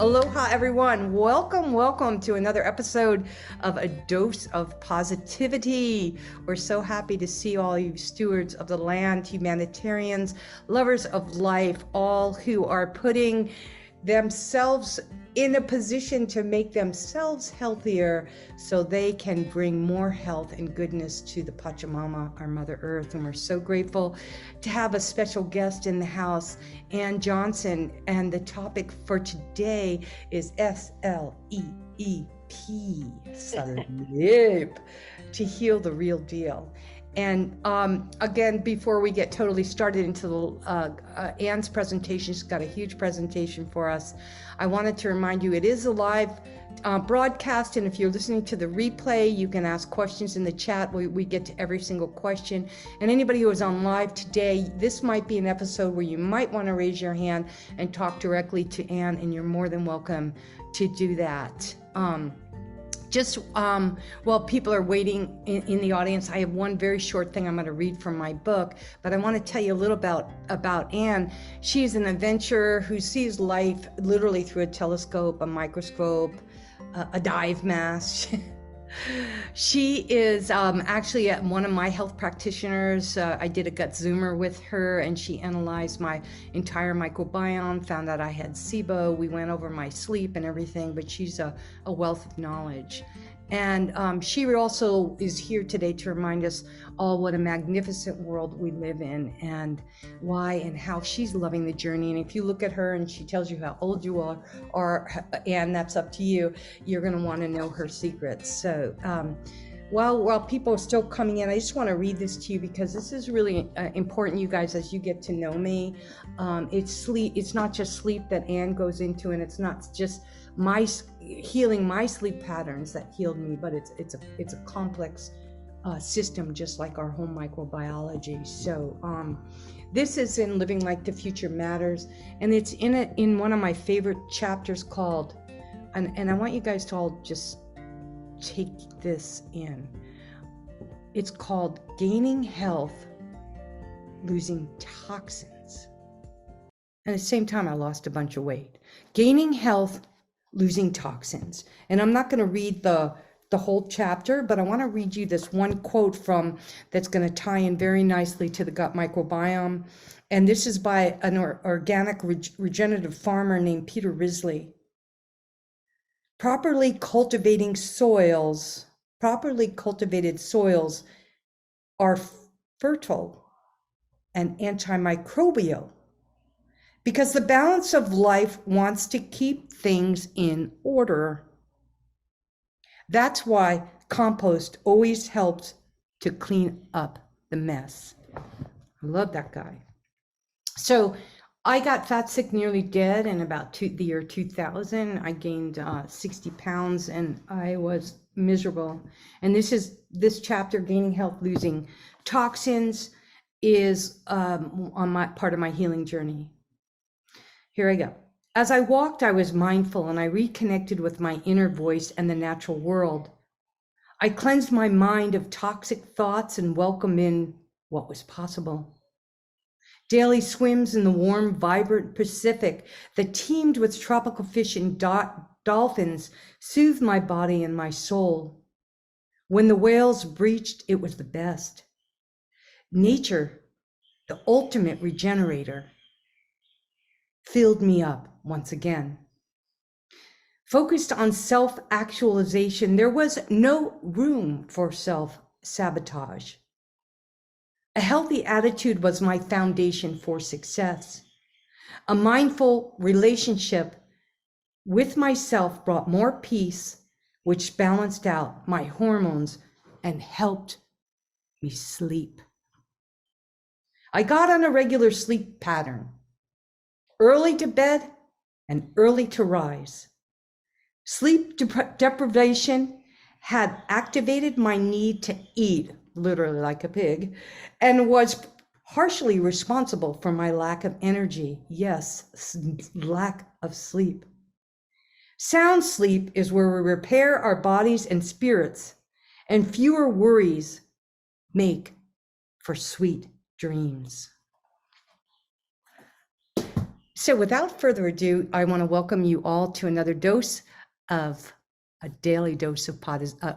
Aloha, everyone. Welcome to another episode of A Dose of Positivity. We're so happy to see all you stewards of the land, humanitarians, lovers of life, all who are putting themselves in a position to make themselves healthier so they can bring more health and goodness to the Pachamama, our Mother Earth. And we're so grateful to have a special guest in the house, Ann Johnson. And the topic for today is S.L.E.E.P, S.L.E.E.P, to heal the real deal. And again, before we get totally started into Ann's presentation, she's got a huge presentation for us. I wanted to remind you, it is a live broadcast, and if you're listening to the replay, you can ask questions in the chat. We get to every single question. And anybody who is on live today, this might be an episode where you might want to raise your hand and talk directly to Ann, and you're more than welcome to do that. While people are waiting in the audience, I have one very short thing I'm going to read from my book, but I want to tell you a little about Ann. She's an adventurer who sees life literally through a telescope, a microscope, a dive mask. She is actually one of my health practitioners. I did a gut zoomer with her, and she analyzed my entire microbiome, found out I had SIBO. We went over my sleep and everything, but she's a wealth of knowledge. And she also is here today to remind us all what a magnificent world we live in, and why and how she's loving the journey. And if you look at her and she tells you how old you are, and that's up to you, you're going to want to know her secrets. So while people are still coming in, I just want to read this to you because this is really important, you guys, as you get to know me. It's sleep. It's not just sleep that Ann goes into, and it's not just healing my sleep patterns that healed me, but it's a complex system, just like our whole microbiology. So this is in Living Like the Future Matters, and it's in one of my favorite chapters called, and I want you guys to all just take this in. It's called Gaining Health, Losing Toxins. And at the same time, I lost a bunch of weight. Gaining health, losing toxins. And I'm not going to read the whole chapter, but I want to read you this one quote that's going to tie in very nicely to the gut microbiome. And this is by an organic regenerative farmer named Peter Risley. Properly cultivated soils are fertile and antimicrobial because the balance of life wants to keep things in order. That's why compost always helps to clean up the mess. I love that guy. So I got fat, sick, nearly dead in about the year 2000. I gained 60 pounds and I was miserable. And this chapter, Gaining Health, Losing Toxins, is on my part of my healing journey. Here I go. As I walked, I was mindful and I reconnected with my inner voice and the natural world. I cleansed my mind of toxic thoughts and welcomed in what was possible. Daily swims in the warm, vibrant Pacific that teemed with tropical fish and dolphins soothed my body and my soul. When the whales breached, it was the best. Nature, the ultimate regenerator, filled me up once again. Focused on self-actualization, there was no room for self-sabotage. A healthy attitude was my foundation for success. A mindful relationship with myself brought more peace, which balanced out my hormones and helped me sleep. I got on a regular sleep pattern, early to bed and early to rise. Sleep deprivation had activated my need to eat, literally like a pig, and was partially responsible for my lack of energy. Yes, lack of sleep. Sound sleep is where we repair our bodies and spirits, and fewer worries make for sweet dreams. So without further ado, I want to welcome you all to another dose of a daily dose of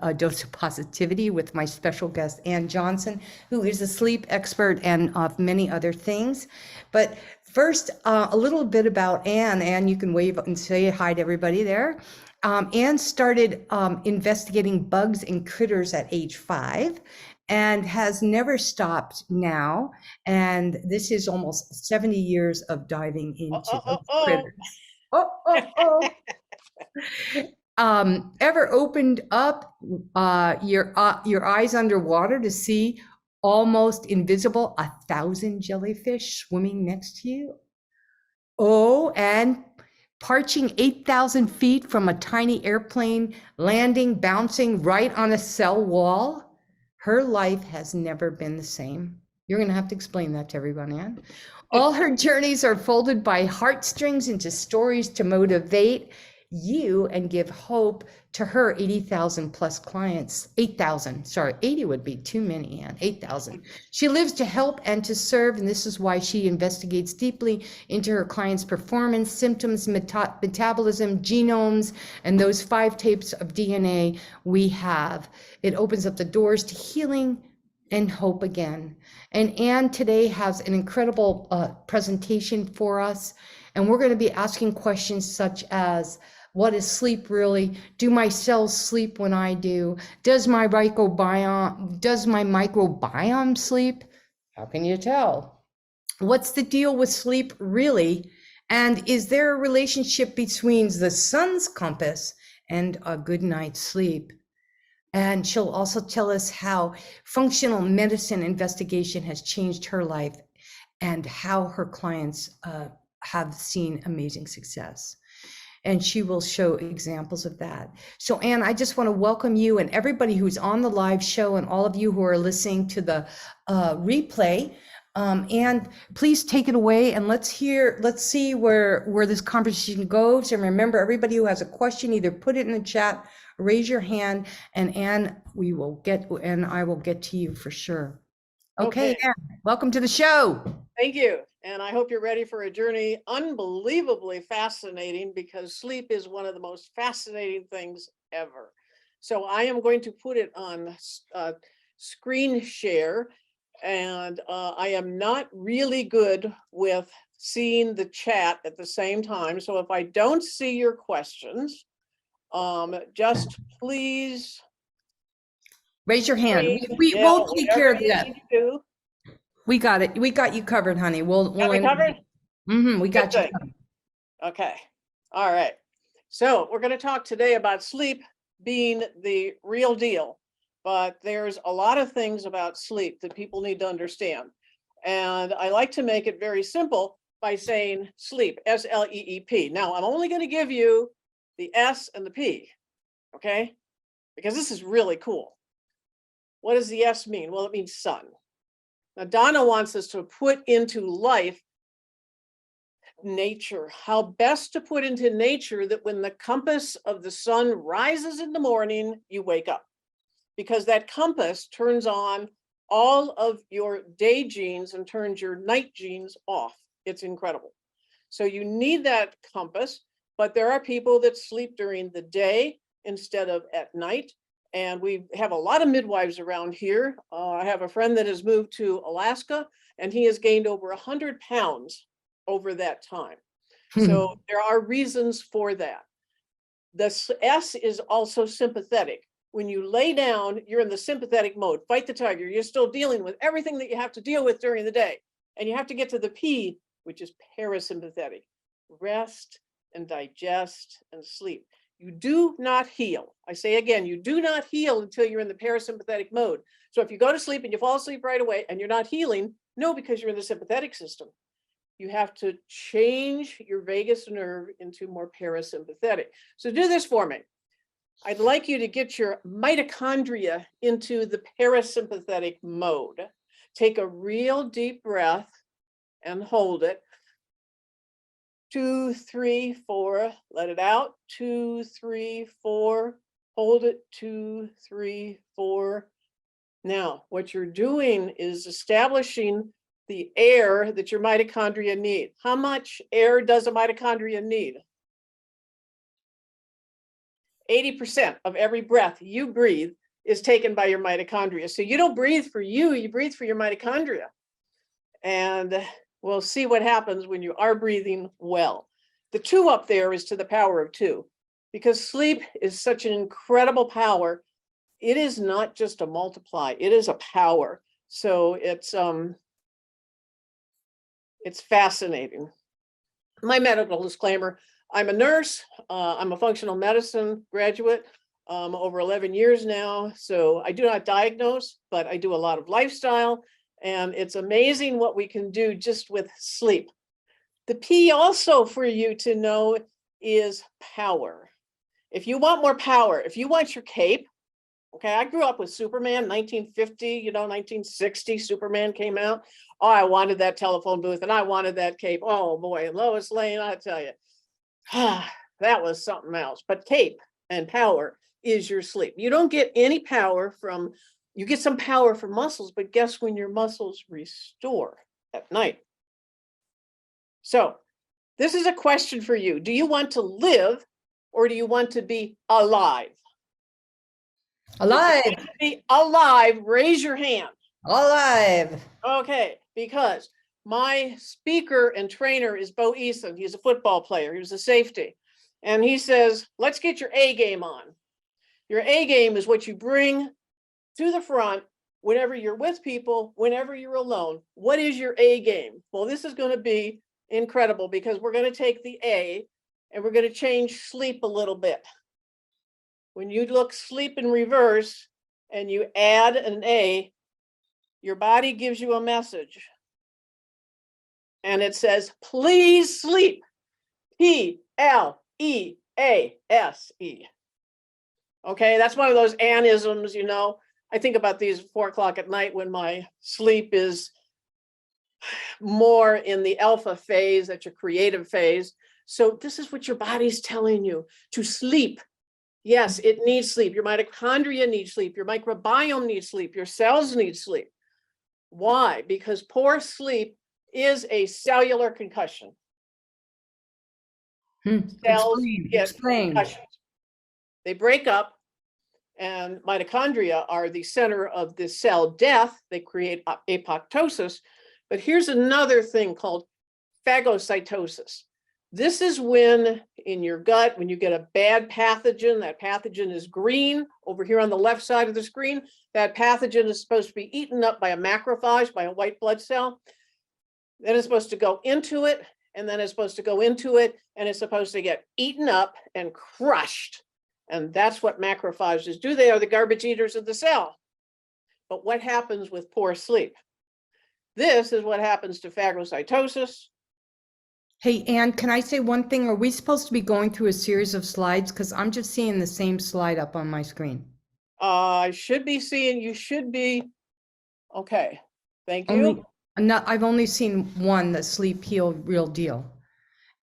a dose of positivity with my special guest, Ann Johnson, who is a sleep expert and of many other things. But first, a little bit about Ann. Ann, you can wave and say hi to everybody there. Ann started investigating bugs and critters at age 5 and has never stopped now. And this is almost 70 years of diving into those critters. Oh, oh, oh. Ever opened up your eyes underwater to see almost invisible 1,000 jellyfish swimming next to you? Oh, and parching 8,000 feet from a tiny airplane, landing, bouncing right on a cell wall. Her life has never been the same. You're going to have to explain that to everyone, Ann. All her journeys are folded by heartstrings into stories to motivate you and give hope to her 80,000 plus clients. 8,000, sorry, 80 would be too many, Ann, 8,000. She lives to help and to serve, and this is why she investigates deeply into her clients' performance, symptoms, metabolism, genomes, and those 5 tapes of DNA we have. It opens up the doors to healing and hope again. And Ann today has an incredible presentation for us. And we're going to be asking questions such as, what is sleep really? Do my cells sleep when I do? Does my microbiome sleep? How can you tell? What's the deal with sleep really? And is there a relationship between the sun's compass and a good night's sleep? And she'll also tell us how functional medicine investigation has changed her life and how her clients have seen amazing success. And she will show examples of that. So Ann, I just want to welcome you and everybody who's on the live show and all of you who are listening to the replay. And please take it away and let's see where this conversation goes. And remember, everybody who has a question, either put it in the chat, raise your hand, and Ann, I will get to you for sure. Okay, Ann, welcome to the show. Thank you. And I hope you're ready for a journey unbelievably fascinating, because sleep is one of the most fascinating things ever. So I am going to put it on screen share, and I am not really good with seeing the chat at the same time. So if I don't see your questions, just please raise your hand. We'll take care of that. We got it. We got you covered, honey. We'll covered? We got you covered. Okay. All right. So we're going to talk today about sleep being the real deal, but there's a lot of things about sleep that people need to understand. And I like to make it very simple by saying sleep, S-L-E-E-P. Now, I'm only going to give you the S and the P, okay? Because this is really cool. What does the S mean? Well, it means sun. Now, Donna wants us to put into life nature, how best to put into nature that when the compass of the sun rises in the morning, you wake up. Because that compass turns on all of your day genes and turns your night genes off. It's incredible. So you need that compass, but there are people that sleep during the day instead of at night. And we have a lot of midwives around here. I have a friend that has moved to Alaska, and he has gained over 100 pounds over that time. So there are reasons for that. The S is also sympathetic. When you lay down, you're in the sympathetic mode, fight the tiger. You're still dealing with everything that you have to deal with during the day. And you have to get to the P, which is parasympathetic. Rest and digest and sleep. You do not heal. I say again, you do not heal until you're in the parasympathetic mode. So if you go to sleep and you fall asleep right away and you're not healing, no, because you're in the sympathetic system. You have to change your vagus nerve into more parasympathetic. So do this for me. I'd like you to get your mitochondria into the parasympathetic mode. Take a real deep breath and hold it. 2, 3, 4, let it out. 2, 3, 4, hold it. 2, 3, 4. Now, what you're doing is establishing the air that your mitochondria need. How much air does a mitochondria need? 80% of every breath you breathe is taken by your mitochondria. So you don't breathe for you, you breathe for your mitochondria. And we'll see what happens when you are breathing well. The 2 up there is to the power of 2, because sleep is such an incredible power. It is not just a multiply, it is a power. So it's fascinating. My medical disclaimer, I'm a nurse, I'm a functional medicine graduate, over 11 years now. So I do not diagnose, but I do a lot of lifestyle, and it's amazing what we can do just with sleep. The P also for you to know is power. If you want more power, if you want your cape, okay, I grew up with Superman, 1950, 1960, Superman came out. Oh, I wanted that telephone booth and I wanted that cape. Oh boy, and Lois Lane, I tell you, that was something else. But cape and power is your sleep. You don't get any power from, you get some power from muscles, but guess when your muscles restore? At night. So this is a question for you. Do you want to live or do you want to be alive? Alive. If you want to be alive, raise your hand. Alive. Okay, because my speaker and trainer is Bo Eason. He's a football player. He was a safety. And he says, let's get your A game on. Your A game is what you bring to the front whenever you're with people, whenever you're alone. What is your A game? Well, this is going to be incredible because we're going to take the A and we're going to change sleep a little bit. When you look sleep in reverse and you add an A, your body gives you a message. And it says, please sleep. P-L-E-A-S-E. Okay, that's one of those anisms, I think about these at 4 o'clock at night when my sleep is more in the alpha phase, that's your creative phase. So this is what your body's telling you, to sleep. Yes, it needs sleep. Your mitochondria need sleep. Your microbiome needs sleep. Your cells need sleep. Why? Because poor sleep is a cellular concussion. Cells get concussions. They break up, and mitochondria are the center of the cell death. They create apoptosis. But here's another thing called phagocytosis. This is when in your gut, when you get a bad pathogen, that pathogen is green over here on the left side of the screen. That pathogen is supposed to be eaten up by a macrophage, by a white blood cell. Then it's supposed to go into it, and then it's supposed to go into it, and it's supposed to get eaten up and crushed. And that's what macrophages do. They are the garbage eaters of the cell. But what happens with poor sleep? This is what happens to phagocytosis. Hey, Anne, can I say one thing? Are we supposed to be going through a series of slides? Because I'm just seeing the same slide up on my screen. I should be seeing, you should be, okay, thank you. I've only seen one, the Sleep Heal Real Deal.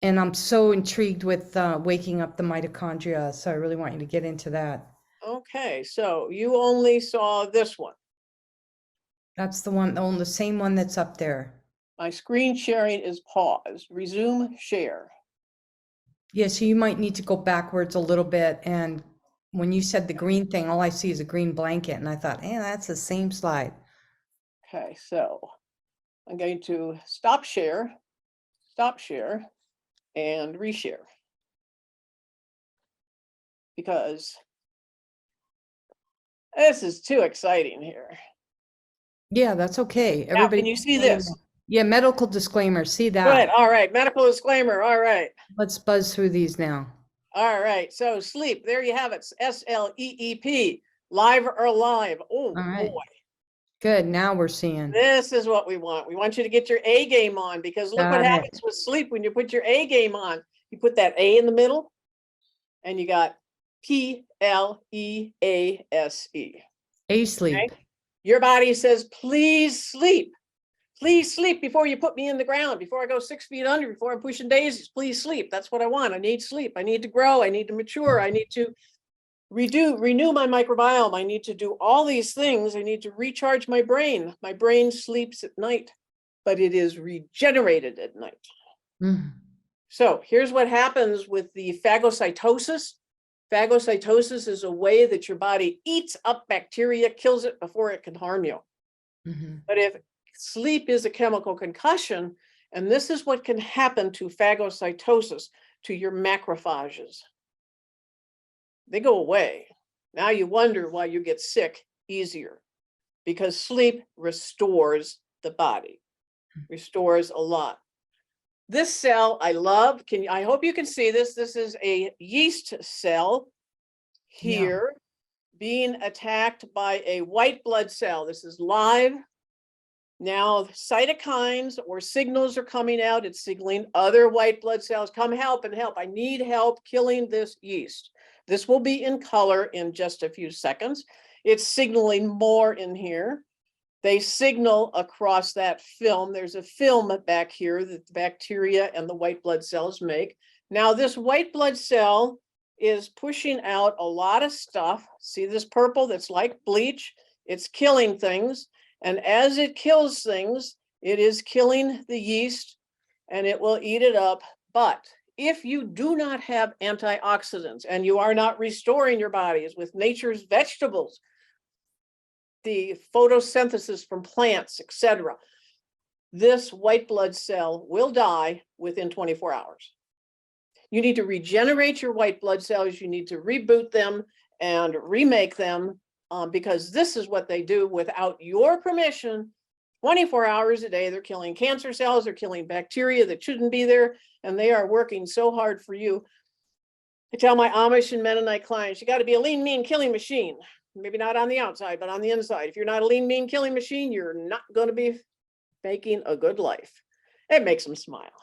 And I'm so intrigued with waking up the mitochondria. So I really want you to get into that. Okay, so you only saw this one. That's the one, the same one that's up there. My screen sharing is paused. Resume share. Yeah, so you might need to go backwards a little bit. And when you said the green thing, all I see is a green blanket. And I thought, that's the same slide. Okay, so I'm going to stop share, and reshare. Because this is too exciting here. Yeah, that's okay. Now, can you see this? Yeah, medical disclaimer, see that. Good, all right, medical disclaimer, all right. Let's buzz through these now. All right, so sleep, there you have it, S-L-E-E-P, live or alive. Oh, boy. Good, now we're seeing. This is what we want. We want you to get your A game on, because look what happens with sleep when you put your A game on. You put that A in the middle, and you got P-L-E-A-S-E. A-sleep. Okay? Your body says, please sleep. Please sleep before you put me in the ground, before I go 6 feet under, before I'm pushing daisies. Please sleep. That's what I want. I need sleep. I need to grow. I need to mature. I need to renew my microbiome. I need to do all these things. I need to recharge my brain. My brain sleeps at night, but it is regenerated at night. Mhm. So here's what happens with the phagocytosis. Phagocytosis is a way that your body eats up bacteria, kills it before it can harm you. Mhm. But if sleep is a chemical concussion, and this is what can happen to phagocytosis, to your macrophages. They go away. Now you wonder why you get sick easier, because sleep restores the body, restores a lot. This cell I love. I hope you can see this. This is a yeast cell here being attacked by a white blood cell. This is live. Now cytokines or signals are coming out. It's signaling other white blood cells, come help and help. I need help killing this yeast. This will be in color in just a few seconds. It's signaling more in here. They signal across that film. There's a film back here that the bacteria and the white blood cells make. Now this white blood cell is pushing out a lot of stuff. See this purple that's like bleach? It's killing things. And as it kills things, it is killing the yeast and it will eat it up. But if you do not have antioxidants and you are not restoring your bodies with nature's vegetables, the photosynthesis from plants, etc., this white blood cell will die within 24 hours. You need to regenerate your white blood cells. You need to reboot them and remake them because this is what they do without your permission. 24 hours a day, they're killing cancer cells, they're killing bacteria that shouldn't be there, and they are working so hard for you. I tell my Amish and Mennonite clients, you got to be a lean, mean killing machine. Maybe not on the outside, but on the inside. If you're not a lean, mean killing machine, you're not going to be making a good life. It makes them smile.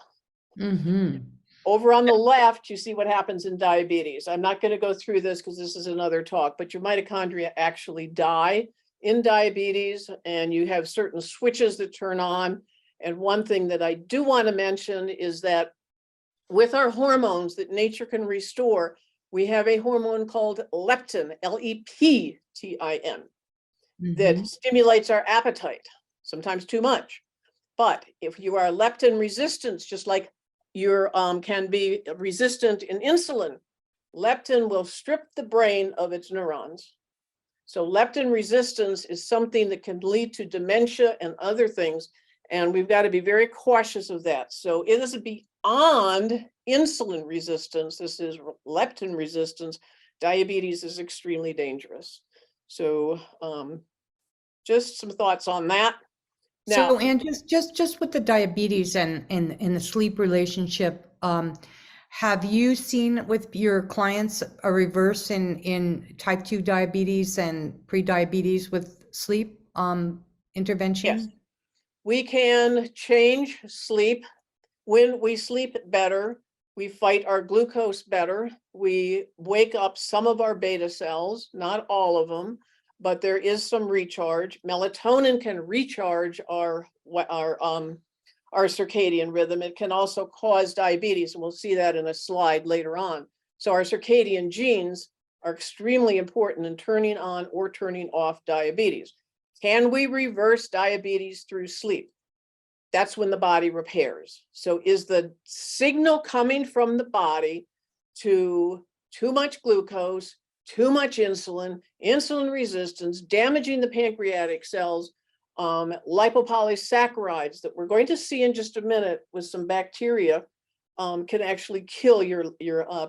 Mhm. Over on the left, you see what happens in diabetes. I'm not going to go through this because this is another talk, but your mitochondria actually die in diabetes, and you have certain switches that turn on. And one thing that I do want to mention is that with our hormones that nature can restore, we have a hormone called leptin, L-E-P-T-I-N, that Mhm. stimulates our appetite, sometimes too much. But if you are leptin resistant, just like you can be resistant in insulin, leptin will strip the brain of its neurons. So leptin resistance is something that can lead to dementia and other things. And we've got to be very cautious of that. So it is beyond insulin resistance. This is leptin resistance. Diabetes is extremely dangerous. So just some thoughts on that. Now, So, and just with the diabetes and the sleep relationship, have you seen with your clients a reverse in type 2 diabetes and pre-diabetes with sleep yes, intervention? we can change sleep. When we sleep better, we fight our glucose better. We wake up some of our beta cells, not all of them, but there is some recharge. Melatonin can recharge our circadian rhythm. It can also cause diabetes, and we'll see that in a slide later on. So our circadian genes are extremely important in turning on or turning off diabetes. Can we reverse diabetes through sleep? That's when the body repairs. So is the signal coming from the body to too much glucose, too much insulin, insulin resistance, damaging the pancreatic cells, lipopolysaccharides that we're going to see in just a minute with some bacteria can actually kill your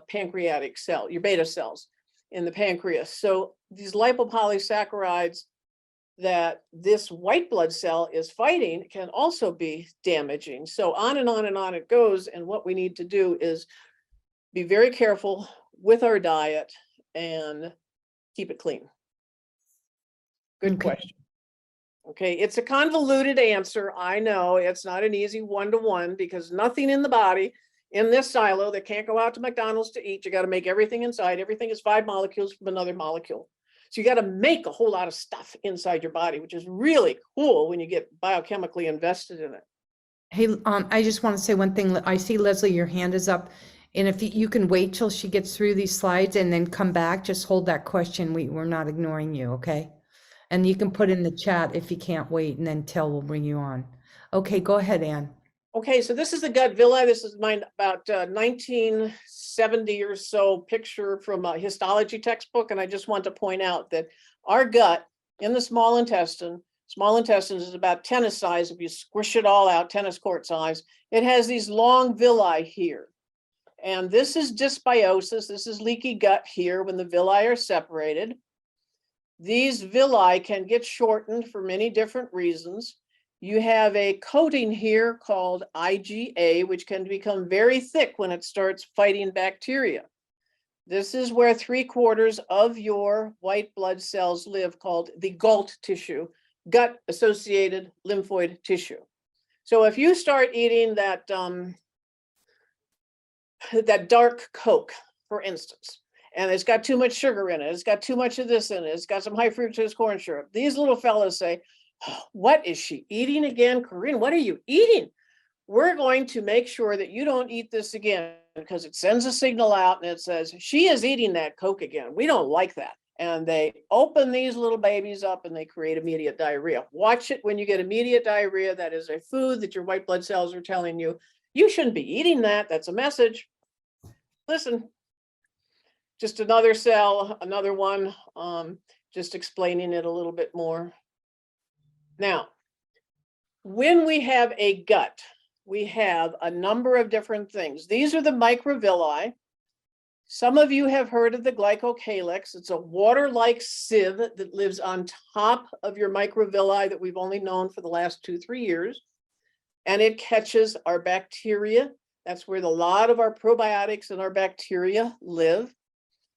pancreatic cell, your beta cells in the pancreas. So these lipopolysaccharides that this white blood cell is fighting can also be damaging. So on and on and on it goes. And what we need to do is be very careful with our diet and keep it clean. Good Okay. question. Okay, it's a convoluted answer. I know it's not an easy one-to-one because nothing in the body in this silo that can't go out to McDonald's to eat. You got to make everything inside. Everything is 5 molecules from another molecule. So you got to make a whole lot of stuff inside your body, which is really cool when you get biochemically invested in it. Hey, I just want to say one thing. I see Leslie, your hand is up. And if you can wait till she gets through these slides and then come back, just hold that question. We're not ignoring you, okay? And you can put in the chat if you can't wait, and then Tel will bring you on. Okay, go ahead, Anne. Okay, so this is the gut villi. This is mine about 1970 or so picture from a histology textbook. And I just want to point out that our gut in the small intestine is about tennis size. If you squish it all out, tennis court size, it has these long villi here. And this is dysbiosis. This is leaky gut here when the villi are separated. These villi can get shortened for many different reasons. You have a coating here called IgA, which can become very thick when it starts fighting bacteria. This is where 3/4 of your white blood cells live, called the GALT tissue, gut-associated lymphoid tissue. So if you start eating that dark Coke, for instance, and it's got too much sugar in it, it's got too much of this in it, it's got some high fructose corn syrup, these little fellas say, oh, what is she eating again? Corinne, what are you eating? We're going to make sure that you don't eat this again, because it sends a signal out and it says, she is eating that Coke again. We don't like that. And they open these little babies up and they create immediate diarrhea. Watch it when you get immediate diarrhea. That is a food that your white blood cells are telling you, you shouldn't be eating that. That's a message. Listen, just another cell, another one, just explaining it a little bit more. Now, when we have a gut, we have a number of different things. These are the microvilli. Some of you have heard of the glycocalyx. It's a water-like sieve that lives on top of your microvilli that we've only known for the last 2-3 years. And it catches our bacteria. That's where a lot of our probiotics and our bacteria live.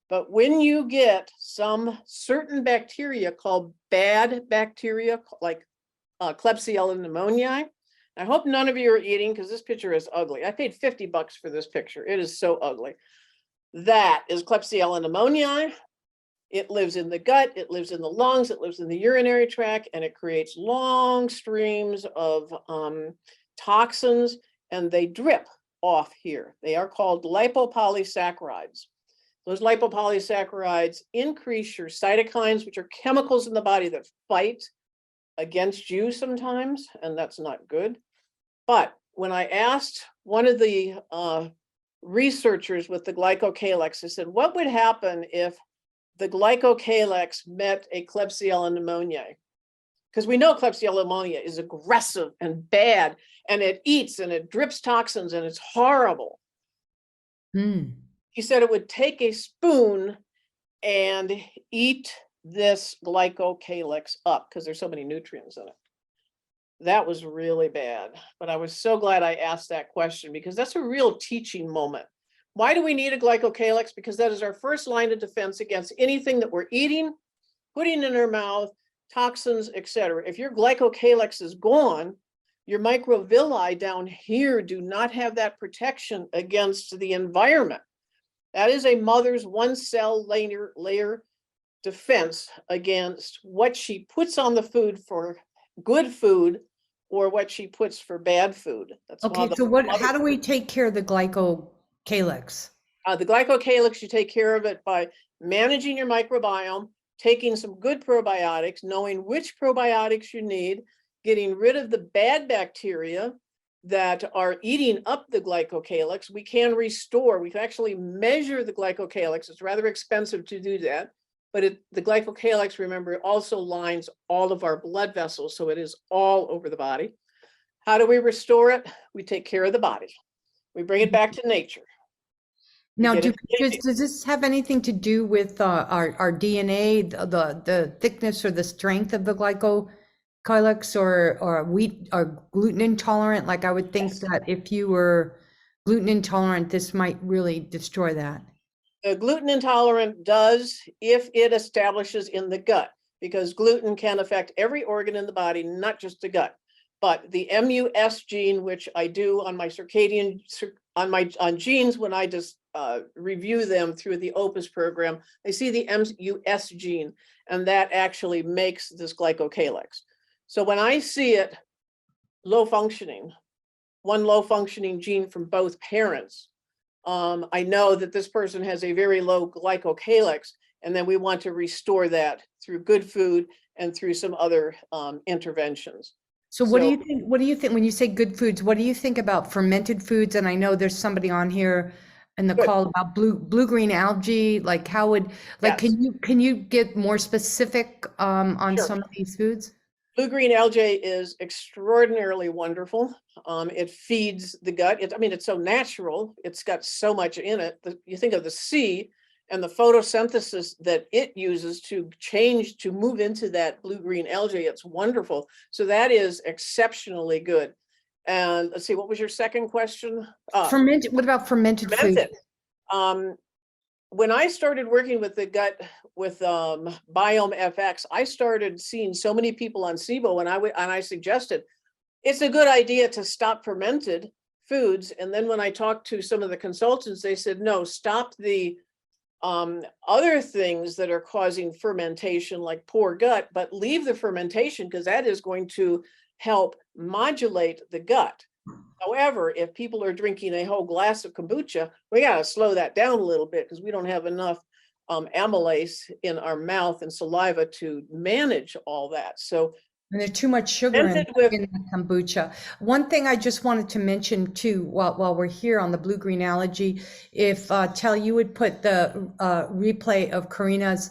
But when you get some certain bacteria called bad bacteria, like Klebsiella pneumoniae, I hope none of you are eating, because this picture is ugly. I paid $50 for this picture. It is so ugly. That is Klebsiella pneumoniae. It lives in the gut, it lives in the lungs, it lives in the urinary tract, and it creates long streams of toxins, and they drip off here. They are called lipopolysaccharides. Those lipopolysaccharides increase your cytokines, which are chemicals in the body that fight against you sometimes, and that's not good. But when I asked one of the researchers with the glycocalyx, I said, what would happen if the glycocalyx met a Klebsiella pneumoniae? Because we know Klebsiella pneumoniae is aggressive and bad, and it eats and it drips toxins and it's horrible. He said it would take a spoon and eat this glycocalyx up because there's so many nutrients in it. That was really bad, but I was so glad I asked that question, because that's a real teaching moment. Why do we need a glycocalyx? Because that is our first line of defense against anything that we're eating, putting in our mouth, toxins, etc. If your glycocalyx is gone, your microvilli down here do not have that protection against the environment. That is a mother's one cell layer defense against what she puts on the food for good food or what she puts for bad food. That's okay, so how do we take care of the glycocalyx? The glycocalyx, you take care of it by managing your microbiome, taking some good probiotics, knowing which probiotics you need, getting rid of the bad bacteria that are eating up the glycocalyx. We can restore, we can actually measure the glycocalyx. It's rather expensive to do that, but the glycocalyx, remember, also lines all of our blood vessels, so it is all over the body. How do we restore it? We take care of the body. We bring it back to nature. Now, does this have anything to do with our DNA, the thickness or the strength of the glycocalyx, or wheat or gluten intolerant? Like, I would think that if you were gluten intolerant, this might really destroy that. The gluten intolerant does if it establishes in the gut, because gluten can affect every organ in the body, not just the gut. But the MUS gene, which I do on my circadian, on genes, when I just review them through the OPUS program, I see the MUS gene, and that actually makes this glycocalyx. So when I see it low functioning, one low functioning gene from both parents, I know that this person has a very low glycocalyx, and then we want to restore that through good food and through some other interventions. So what do So you think, what do you think when you say good foods, what do you think about fermented foods? And I know there's somebody on here in the good, call about blue-green algae, like how would, like, yes, can you get more specific on sure. some of these foods? Blue-green algae is extraordinarily wonderful. It feeds the gut. I mean, it's so natural. It's got so much in it. You think of the sea and the photosynthesis that it uses to change, to move into that blue-green algae. It's wonderful. So that is exceptionally good. And let's see, what was your second question? Fermented, what about fermented food? Fermented. Um, when I started working with the gut with Biome FX, I started seeing so many people on SIBO, and I suggested it's a good idea to stop fermented foods. And then when I talked to some of the consultants, they said, no, stop the other things that are causing fermentation, like poor gut, but leave the fermentation because that is going to help modulate the gut. However, if people are drinking a whole glass of kombucha, we got to slow that down a little bit because we don't have enough amylase in our mouth and saliva to manage all that. So And there's too much sugar fermented with, in the kombucha. One thing I just wanted to mention too, while we're here on the blue-green algae, if Tel, you would put the replay of Karina's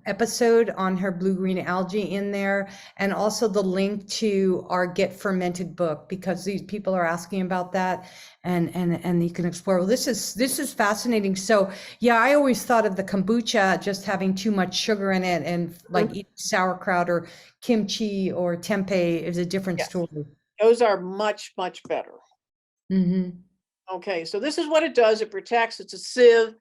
episode on her blue-green algae in there, and also the link to our Get Fermented book, because these people are asking about that, and you can explore. Well, this is fascinating. So yeah, I always thought of the kombucha just having too much sugar in it, and like eating sauerkraut or kimchi or tempeh is a different yes, story. those are much, much better. Hmm. Okay, so this is what it does. It protects, it's a sieve.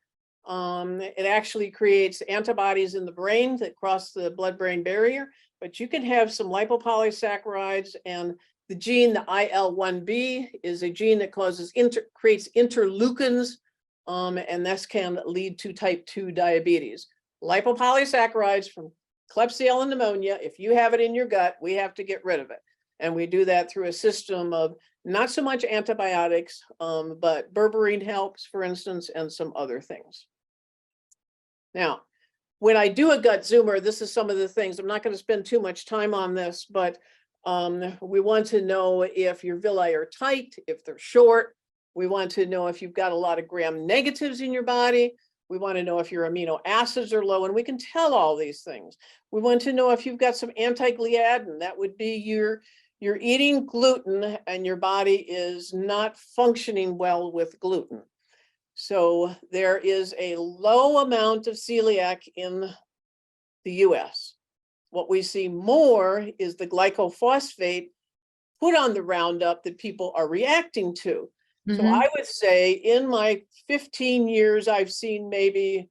It actually creates antibodies in the brain that cross the blood-brain barrier, but you can have some lipopolysaccharides, and the gene, the IL-1B, is a gene that creates interleukins, and this can lead to type 2 diabetes. Lipopolysaccharides from Klebsiella pneumonia, if you have it in your gut, we have to get rid of it. And we do that through a system of not so much antibiotics, but berberine helps, for instance, and some other things. Now, when I do a gut zoomer, this is some of the things. I'm not going to spend too much time on this, but we want to know if your villi are tight, if they're short. We want to know if you've got a lot of gram negatives in your body. We want to know if your amino acids are low, and we can tell all these things. We want to know if you've got some anti-gliadin. That would be you're eating gluten and your body is not functioning well with gluten. So there is a low amount of celiac in the US. What we see more is the glycophosphate put on the Roundup that people are reacting to. So I would say in my 15 years, I've seen maybe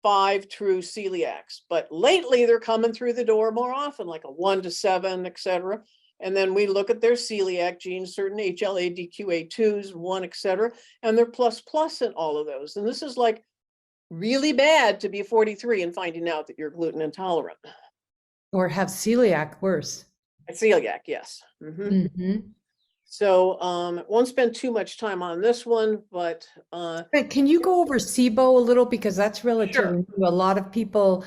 5 true celiacs, but lately they're coming through the door more often, like a 1 to 7, etc. And then we look at their celiac genes, certain HLA-DQA2s, 1, etc., and they're plus in all of those. And this is like really bad to be 43 and finding out that you're gluten intolerant. Or have celiac, worse. Celiac, yes. So won't spend too much time on this one, but But can you go over SIBO a little, because that's sure. relatively new. A lot of people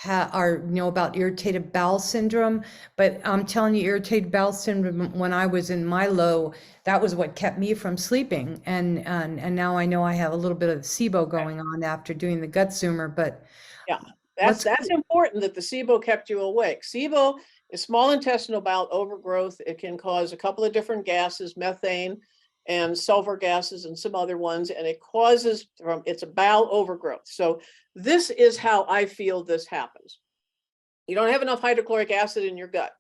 know about irritated bowel syndrome, but I'm telling you, irritated bowel syndrome, when I was in my low, that was what kept me from sleeping. And now I know I have a little bit of SIBO going on after doing the gut zoomer, but Yeah, let's that's important that the SIBO kept you awake. SIBO is small intestinal bowel overgrowth. It can cause a couple of different gases, methane and sulfur gases and some other ones, and it causes it's a bowel overgrowth. So this is how I feel this happens. You don't have enough hydrochloric acid in your gut.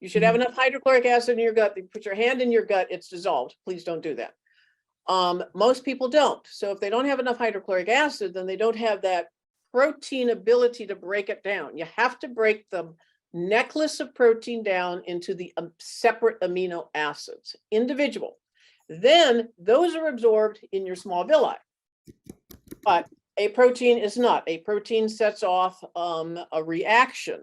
You should have enough hydrochloric acid in your gut. You put your hand in your gut, it's dissolved. Please don't do that. Most people don't. So if they don't have enough hydrochloric acid, then they don't have that protein ability to break it down. You have to break the necklace of protein down into the separate amino acids, individual. Then those are absorbed in your small villi. But a protein is not. A protein sets off a reaction.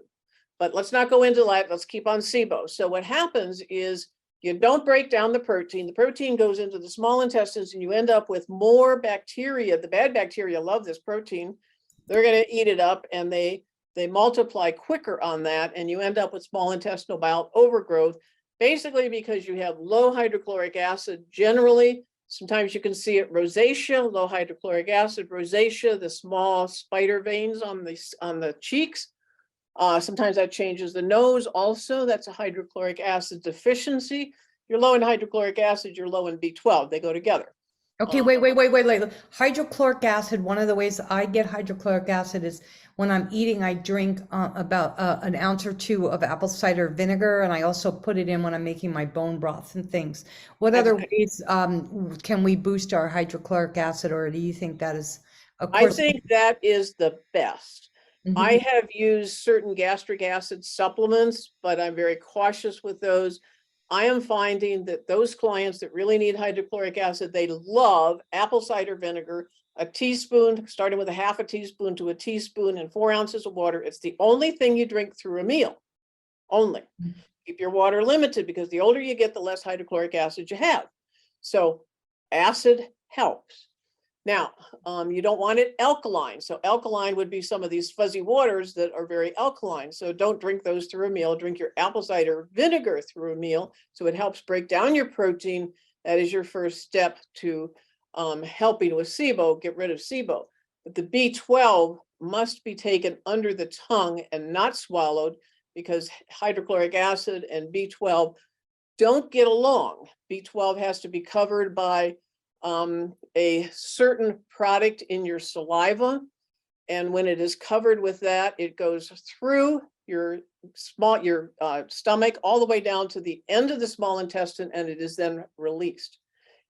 But let's not go into that. Let's keep on SIBO. So what happens is you don't break down the protein. The protein goes into the small intestines and you end up with more bacteria. The bad bacteria love this protein. They're going to eat it up, and they multiply quicker on that, and you end up with small intestinal bowel overgrowth basically because you have low hydrochloric acid generally. Sometimes you can see it rosacea, low hydrochloric acid, rosacea, the small spider veins on the cheeks. Sometimes that changes the nose also. That's a hydrochloric acid deficiency. You're low in hydrochloric acid, you're low in B12. They go together. Okay, wait. Hydrochloric acid, one of the ways I get hydrochloric acid is when I'm eating, I drink about an ounce or two of apple cider vinegar, and I also put it in when I'm making my bone broth and things. What That's other ways can we boost our hydrochloric acid, or do you think that is, of I course? think that is the best. I Mhm. have used certain gastric acid supplements, but I'm very cautious with those. I am finding that those clients that really need hydrochloric acid, they love apple cider vinegar, a teaspoon, starting with a half a teaspoon to a teaspoon and 4 ounces of water. It's the only thing you drink through a meal, only. Keep your water limited because the older you get, the less hydrochloric acid you have. So acid helps. Now, you don't want it alkaline. So alkaline would be some of these fuzzy waters that are very alkaline. So don't drink those through a meal. Drink your apple cider vinegar through a meal. So it helps break down your protein. That is your first step to helping with SIBO, get rid of SIBO. But the B12 must be taken under the tongue and not swallowed because hydrochloric acid and B12 don't get along. B12 has to be covered by a certain product in your saliva. And when it is covered with that, it goes through your stomach all the way down to the end of the small intestine, and it is then released.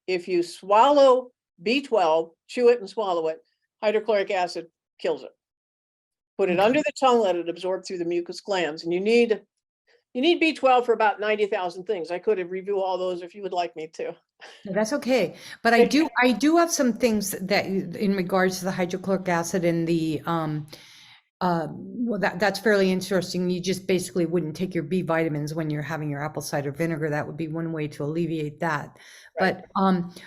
If you swallow B12, chew it and swallow it, hydrochloric acid kills it. Put it under the tongue, let it absorb through the mucous glands. And you need B12 for about 90,000 things. I could have review all those if you would like me to. No, that's okay. But I do have some things that in regards to the hydrochloric acid and the well, that's fairly interesting. You just basically wouldn't take your B vitamins when you're having your apple cider vinegar. That would be one way to alleviate that. Right. But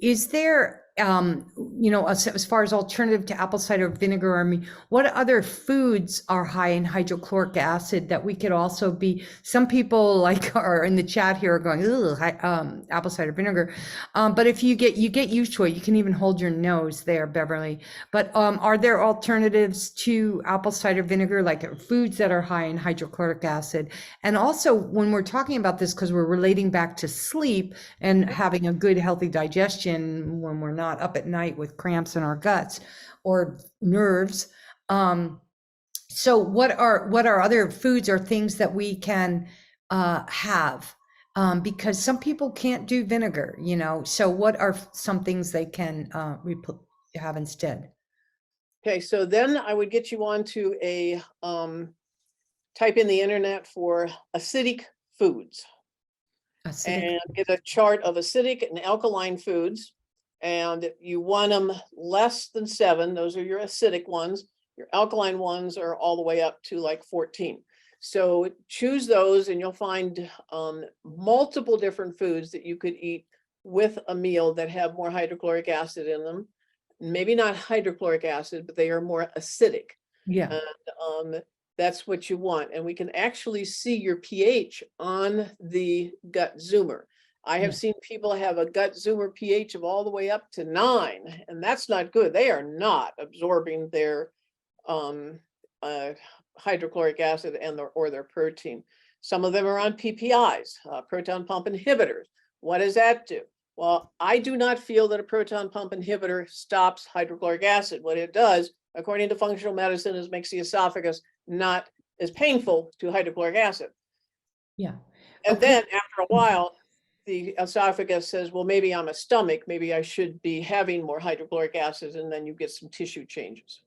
is there, as far as alternative to apple cider vinegar, I mean, what other foods are high in hydrochloric acid that we could also be? Some people like are in the chat here are going, ugh, apple cider vinegar. But if you get used to it, you can even hold your nose there, Beverly. But are there alternatives to apple cider vinegar, like foods that are high in hydrochloric acid? And also, when we're talking about this, because we're relating back to sleep and having a good, healthy digestion when we're not up at night with cramps in our guts or nerves. So what are other foods or things that we can have? Because some people can't do vinegar, so what are some things they can have instead? Okay, so then I would get you onto a type in the internet for acidic foods and get a chart of acidic and alkaline foods. And you want them less than 7. Those are your acidic ones. Your alkaline ones are all the way up to like 14. So choose those and you'll find multiple different foods that you could eat with a meal that have more hydrochloric acid in them. Maybe not hydrochloric acid, but they are more acidic. Yeah. And that's what you want. And we can actually see your pH on the gut zoomer. I have seen people have a gut zoomer pH of all the way up to 9, and that's not good. They are not absorbing their hydrochloric acid and or their protein. Some of them are on PPIs, proton pump inhibitors. What does that do? Well, I do not feel that a proton pump inhibitor stops hydrochloric acid. What it does, according to functional medicine, is makes the esophagus not as painful to hydrochloric acid. Yeah. And then after a while, the esophagus says, well, maybe I'm a stomach, maybe I should be having more hydrochloric acid, and then you get some tissue changes.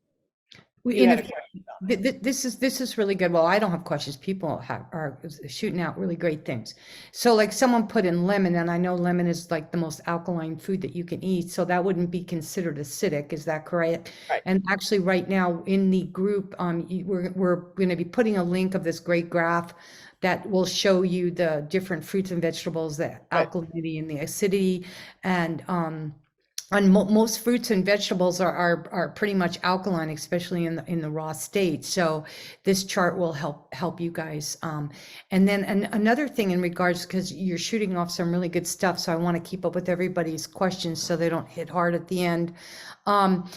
This is really good. Well, I don't have questions. People are shooting out really great things. So like someone put in lemon, and I know lemon is like the most alkaline food that you can eat. So that wouldn't be considered acidic. Is that correct? Right. And actually right now in the group, we're going to be putting a link of this great graph that will show you the different fruits and vegetables, the alkalinity and the acidity. And And most fruits and vegetables are pretty much alkaline, especially in the raw state. So this chart will help you guys. And then another thing in regards, because you're shooting off some really good stuff, so I want to keep up with everybody's questions so they don't hit hard at the end. Um,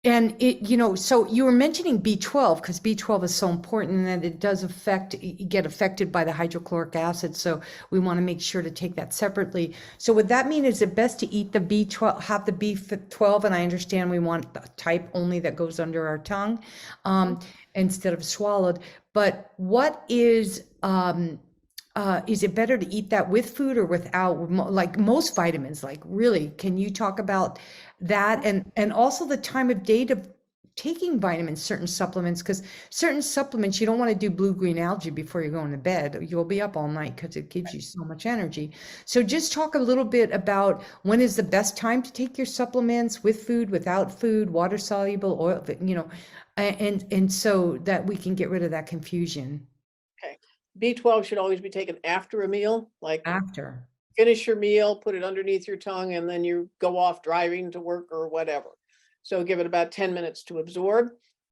and so you were mentioning B12 because B12 is so important and that it does get affected by the hydrochloric acid. So we want to make sure to take that separately. So would that mean is it best to eat the B12, have the B12, and I understand we want the type only that goes under our tongue, instead of swallowed. But is it better to eat that with food or without? Like most vitamins, like really, can you talk about that and also the time of day to taking vitamins, certain supplements, because certain supplements you don't want to do blue green algae before you're going to bed. You'll be up all night because it gives you so much energy. So just talk a little bit about when is the best time to take your supplements, with food, without food, water soluble, oil, and so that we can get rid of that confusion Okay. B12 should always be taken after a meal, like after. finish your meal, put it underneath your tongue, and then you go off driving to work or whatever. So give it about 10 minutes to absorb.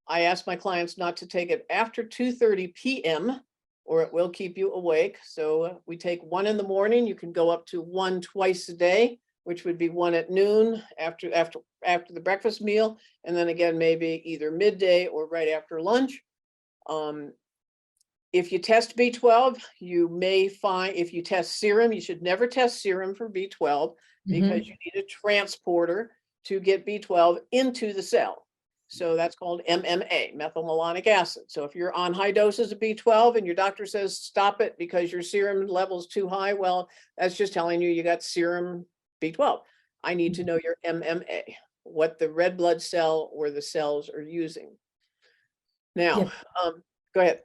I ask my clients not to take it after 2:30 p.m. or it will keep you awake. So we take one in the morning. You can go up to one twice a day, which would be one at noon after the breakfast meal, and then again maybe either midday or right after lunch. If you test B12, you may find, if you test serum, you should never test serum for B12 because you need a transporter to get B12 into the cell. So that's called MMA, methylmalonic acid. So if you're on high doses of B12 and your doctor says stop it because your serum level's too high, well, that's just telling you got serum B12. I need to know your MMA, what the red blood cell or the cells are using. Yeah. Now, go ahead.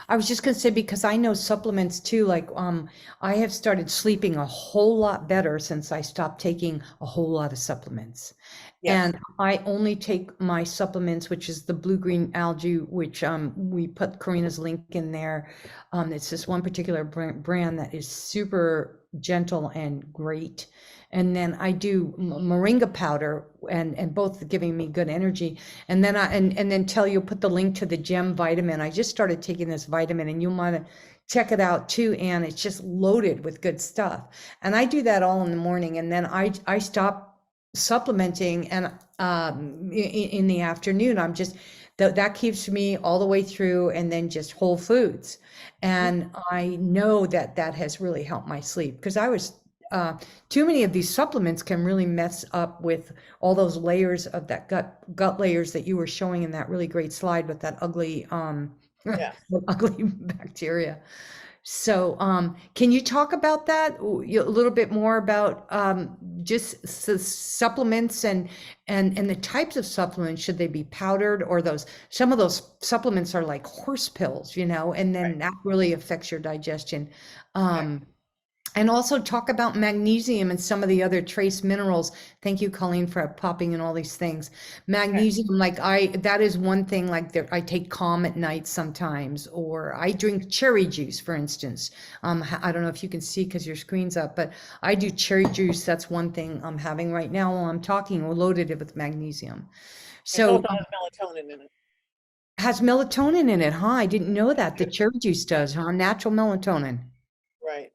I was just gonna say because I know supplements too, like I have started sleeping a whole lot better since I stopped taking a whole lot of supplements. Yes. And I only take my supplements, which is the blue green algae, which we put Karina's link in there. It's this one particular brand that is super gentle and great. And then I do moringa powder and both giving me good energy. And then and then tell you put the link to the gem vitamin. I just started taking this vitamin and you want to check it out too, Anne. It's just loaded with good stuff. And I do that all in the morning and then I stop supplementing and in the afternoon I'm just that keeps me all the way through and then just whole foods. And I know that that has really helped my sleep because I was too many of these supplements can really mess up with all those layers of that gut layers that you were showing in that really great slide with that ugly Yeah. ugly bacteria. So can you talk about that a little bit more about just supplements and the types of supplements? Should they be powdered or those some of those supplements are like horse pills, and then Right. that really affects your digestion. Okay. And also talk about magnesium and some of the other trace minerals. Thank you, Colleen, for popping in all these things. Okay. Magnesium, like that is one thing, like I take Calm at night sometimes, or I drink cherry juice, for instance. I don't know if you can see because your screen's up, but I do cherry juice. That's one thing I'm having right now while I'm talking, loaded it with magnesium. It So also has melatonin in it. has melatonin in it, huh? I didn't know that. The Good. cherry juice Yeah. does, huh? Natural melatonin. Right.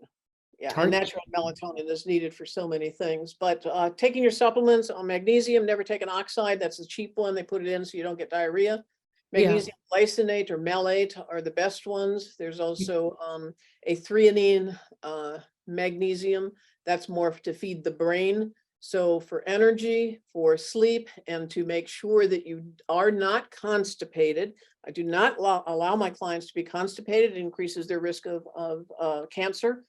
Yeah. And Tart. natural melatonin is needed for so many things. But taking your supplements on magnesium, never take an oxide. That's a cheap one. They put it in so you don't get diarrhea. Yeah. Magnesium glycinate or malate are the best ones. There's also a threonine magnesium. That's more to feed the brain. So for energy, for sleep, and to make sure that you are not constipated, I do not allow my clients to be constipated. It increases their risk of cancer,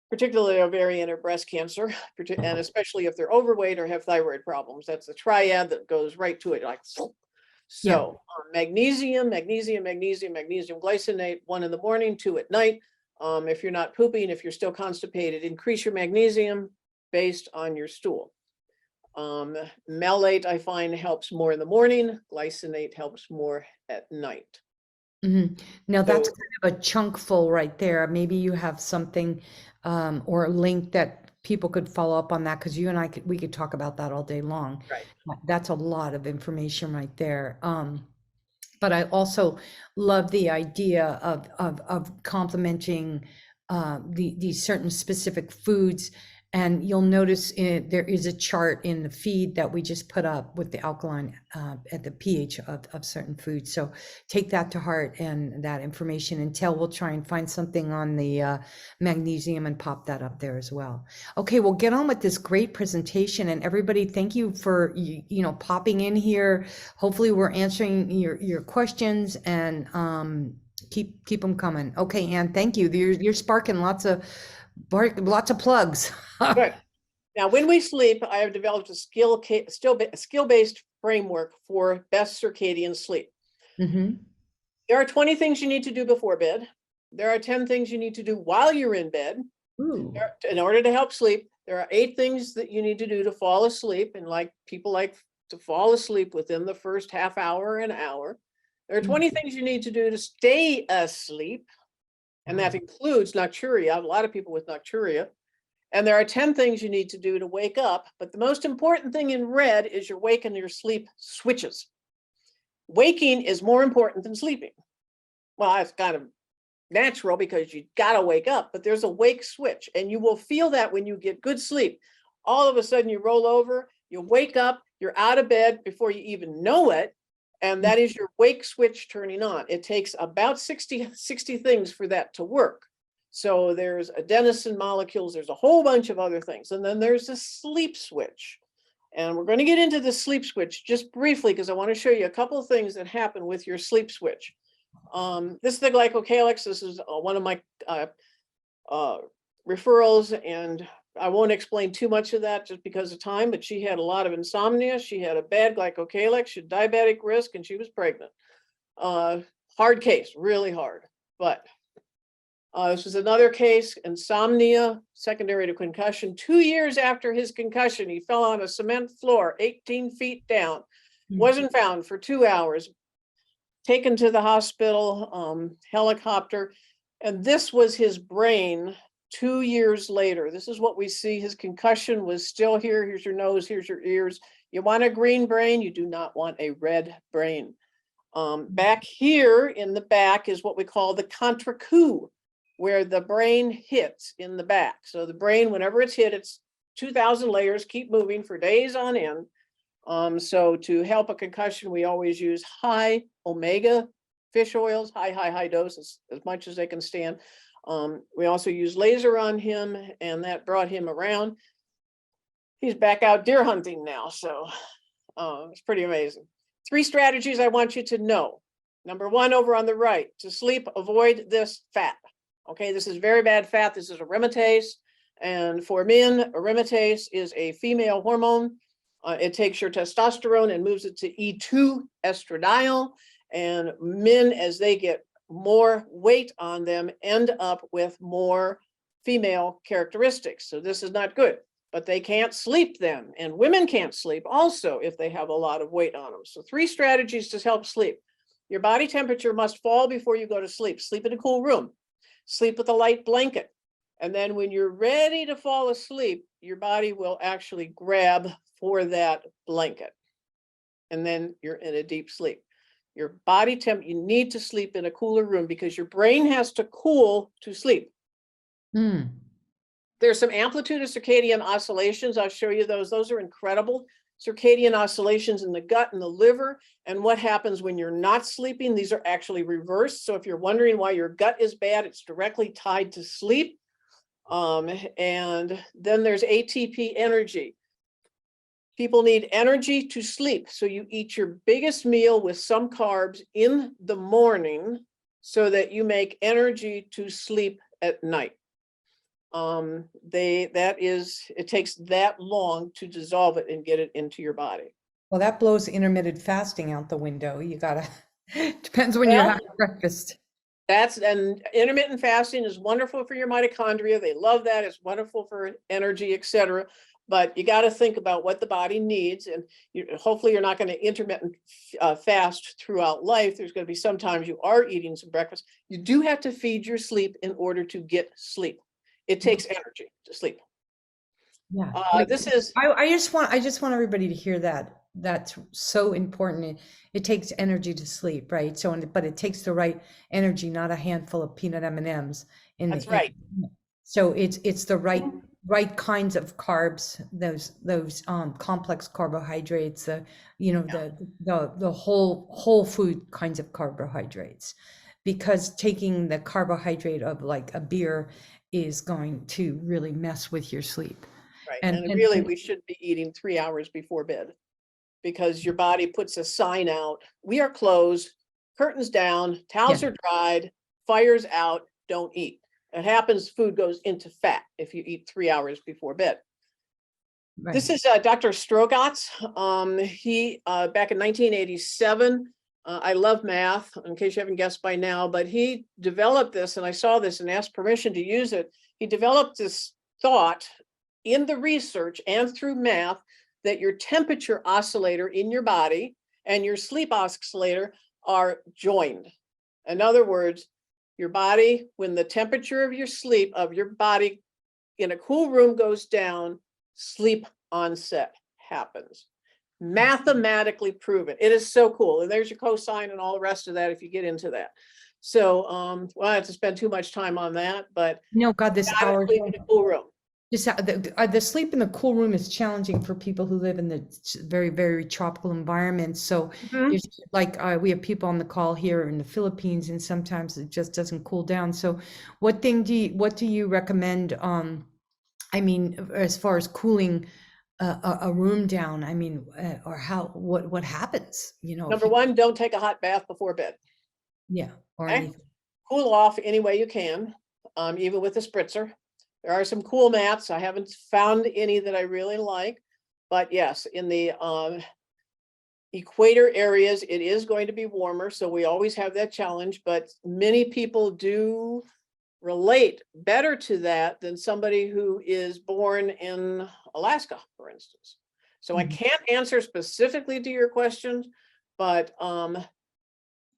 particularly ovarian or breast cancer, and especially if they're overweight or have thyroid problems. That's the triad that goes right to it, like Yeah. so. Magnesium, magnesium, magnesium, magnesium glycinate, 1 in the morning, 2 at night. If you're not pooping, if you're still constipated, increase your magnesium based on your stool. Malate I find helps more in the morning. Glycinate helps more at night. Now that's So kind of a chunk full right there. Maybe you have something or a link that people could follow up on that, because you and I we could talk about that all day long. Right. That's a lot of information right there. But I also love the idea of complementing these certain specific foods. And you'll notice there is a chart in the feed that we just put up with the alkaline at the pH of certain foods. So take that to heart and that information. Until we'll try and find something on the magnesium and pop that up there as well. Okay, we'll get on with this great presentation. And everybody, thank you for popping in here. Hopefully we're answering your questions, and keep them coming. Okay, Ann, thank you. You're sparking lots of plugs. Good. Now, when we sleep, I have developed a skill-based framework for best circadian sleep. Mm-hmm. There are 20 things you need to do before bed. There are 10 things you need to do while you're in bed. Ooh. In order to help sleep. There are 8 things that you need to do to fall asleep. And people like to fall asleep within the first half hour, an hour. There are 20 things you need to do to stay asleep. And that includes nocturia. A lot of people with nocturia. And there are 10 things you need to do to wake up. But the most important thing in red is your wake and your sleep switches. Waking is more important than sleeping. Well, it's kind of natural because you got to wake up, but there's a wake switch, and you will feel that when you get good sleep. All of a sudden you roll over, you wake up, you're out of bed before you even know it. And that is your wake switch turning on. It takes about 60 things for that to work. So there's adenosine molecules, there's a whole bunch of other things. And then there's a sleep switch. And we're going to get into the sleep switch just briefly, because I want to show you a couple of things that happen with your sleep switch. This is the glycocalyx. This is one of my referrals, and I won't explain too much of that just because of time, but she had a lot of insomnia. She had a bad glycocalyx, she had diabetic risk, and she was pregnant. Hard case, really hard. But this was another case, insomnia, secondary to concussion. 2 years after his concussion, he fell on a cement floor, 18 feet down, wasn't found for 2 hours, taken to the hospital, helicopter. And this was his brain 2 years later. This is what we see. His concussion was still here. Here's your nose, here's your ears. You want a green brain, you do not want a red brain. Back here in the back is what we call the contracoup, where the brain hits in the back. So the brain, whenever it's hit, it's 2,000 layers, keep moving for days on end. So to help a concussion, we always use high omega fish oils, high doses, as much as they can stand. We also use laser on him, and that brought him around. He's back out deer hunting now, so it's pretty amazing. 3 strategies I want you to know. Number 1, over on the right, to sleep, avoid this fat. Okay, this is very bad fat. This is aromatase. And for men, aromatase is a female hormone. It takes your testosterone and moves it to E2 estradiol. And men, as they get more weight on them, end up with more female characteristics. So this is not good, but they can't sleep then. And women can't sleep also if they have a lot of weight on them. So 3 strategies to help sleep. Your body temperature must fall before you go to sleep. Sleep in a cool room. Sleep with a light blanket. And then when you're ready to fall asleep, your body will actually grab for that blanket. And then you're in a deep sleep. Your body temp, you need to sleep in a cooler room because your brain has to cool to sleep. There's some amplitude of circadian oscillations. I'll show you those. Those are incredible. Circadian oscillations in the gut and the liver. And what happens when you're not sleeping? These are actually reversed. So if you're wondering why your gut is bad, it's directly tied to sleep. And then there's ATP energy. People need energy to sleep. So you eat your biggest meal with some carbs in the morning so that you make energy to sleep at night. It takes that long to dissolve it and get it into your body. Well, that blows intermittent fasting out the window. You gotta, depends when you're having breakfast. And intermittent fasting is wonderful for your mitochondria. They love that. It's wonderful for energy, etc. But you got to think about what the body needs. And hopefully you're not going to intermittent fast throughout life. There's going to be sometimes you are eating some breakfast. You do have to feed your sleep in order to get sleep. It takes energy to sleep. Yeah. Like This is, I just want everybody to hear that. That's so important. It takes energy to sleep, right? So, but it takes the right energy, not a handful of peanut M&Ms in that's the, right. so it's the right kinds of carbs, those complex carbohydrates, Yeah, the whole food kinds of carbohydrates, because taking the carbohydrate of like a beer is going to really mess with your sleep. right. And And and, really, and we should be eating 3 hours before bed because your body puts a sign out. We are closed, curtains down, towels yeah, are dried, fire's out, don't eat. It happens, food goes into fat if you eat 3 hours before bed. right. This is Dr. Strogatz. He back in 1987. I love math, in case you haven't guessed by now, but he developed this, and I saw this and asked permission to use it. He developed this thought in the research and through math that your temperature oscillator in your body and your sleep oscillator are joined. In other words, your body, when the temperature of your sleep of your body in a cool room goes down, sleep onset happens. Mathematically proven. It is so cool. And there's your cosine and all the rest of that if you get into that. So well, I have to spend too much time on that, but No, God, this gotta hour. sleep in a cool room. The sleep in the cool room is challenging for people who live in the very, very tropical environments. So Mhm. there's like we have people on the call here in the Philippines, and sometimes it just doesn't cool down. So what do you recommend? I mean, as far as cooling a room down, I mean, or what happens? If Number you, one, don't take a hot bath before bed. yeah, or Okay. anything. Cool off any way you can, even with a spritzer. There are some cool mats. I haven't found any that I really like, but yes, in the equator areas, it is going to be warmer. So we always have that challenge, but many people do relate better to that than somebody who is born in Alaska, for instance. So I Mhm. can't answer specifically to your questions, but